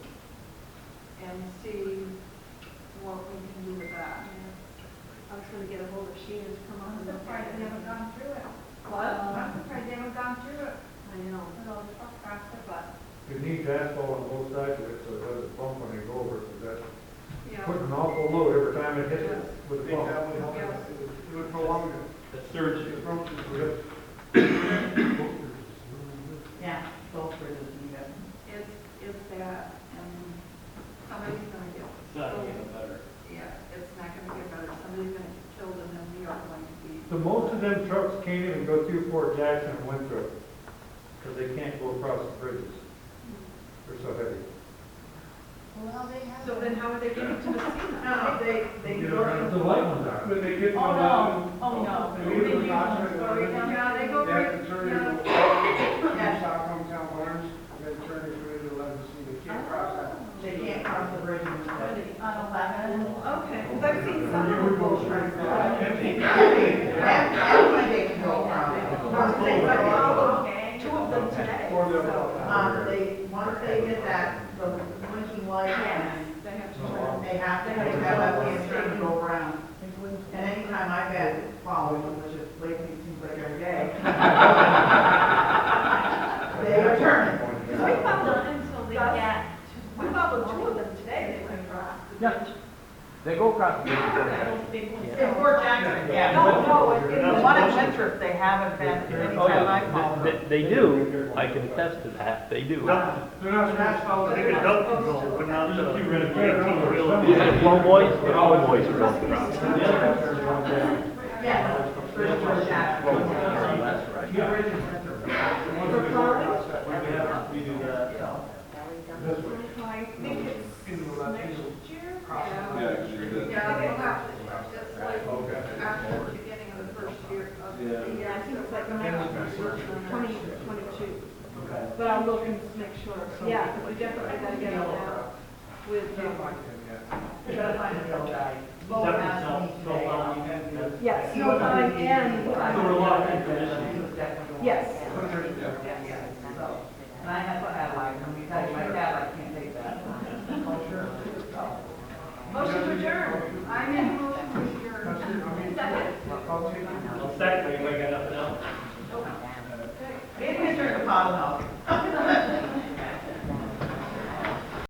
and see what we can do with that. I was gonna get a hold of Sheehan to come on I'm and look surprised at they it. haven't gone through it. What? I'm surprised they haven't gone through it I know. with all the truck traffic, but. You need asphalt on both sides of it so it doesn't bump when you go over it, because Yeah. that's putting an awful load every time it hits it with I a think bump. that would help, it would prolong it. the surge. The approach is good. Yeah, both bridges need it. It's that, and somebody's gonna get. It's not getting better. Yeah, it's not gonna get better. Somebody's gonna get killed, and then we are going to be. So most of them trucks can't even go through Fort Jackson and Winthrop, because they can't go across the bridges. They're so heavy. Well, they have. So then how would they get it to the scene? No, they You go know, the light ones are. When they get. Oh, no, oh, no. They leave the notch, Sorry, Yeah, they go they have to turn yeah. into Stockholm Town Farms, and then turn into 11C, they can't cross that. They can't cross the bridge in the On 11. Okay, because I've seen some of them go right That's when they can go around. Okay. Two of them today, Or they'll- so. Once they get that, the blinking light, and They have to. they have to go around. And anytime I I've been following them, which is lately it seems like every day. They are turning. Because we followed, Until they Gus, get. we followed two of them today, they went across. Yeah. They go across the bridge. Those big ones. In Fort Jackson, yeah. No, The one in Winthrop, they haven't been, Oh, anytime I yeah, call them. they do, I can attest to that, they do. They're not supposed to. They could dump control, but not the. You read it there, huh? real- The slow boys are going across. Yes, Fort Jackson. That's right. For plowing? We do that. I think it's next year. Yeah, 'cause you're good. Yeah, we'll have to, just like after the beginning of the first year of the. Yeah, I think it's like next year, 2022. But I'll look and make sure. Yeah, because we definitely gotta get it out with, We gotta find a real guy. Bo Except asked for me today. self-plowing. yes, snow plowing and. So we're locked in for this year. Yes. And I have Cadillac, and we tell you, my Cadillac can't take that. Oh, sure. Motion to adjourn. I make a motion to adjourn. Second. I'll second, anybody got nothing else? Maybe I turned the bottom off.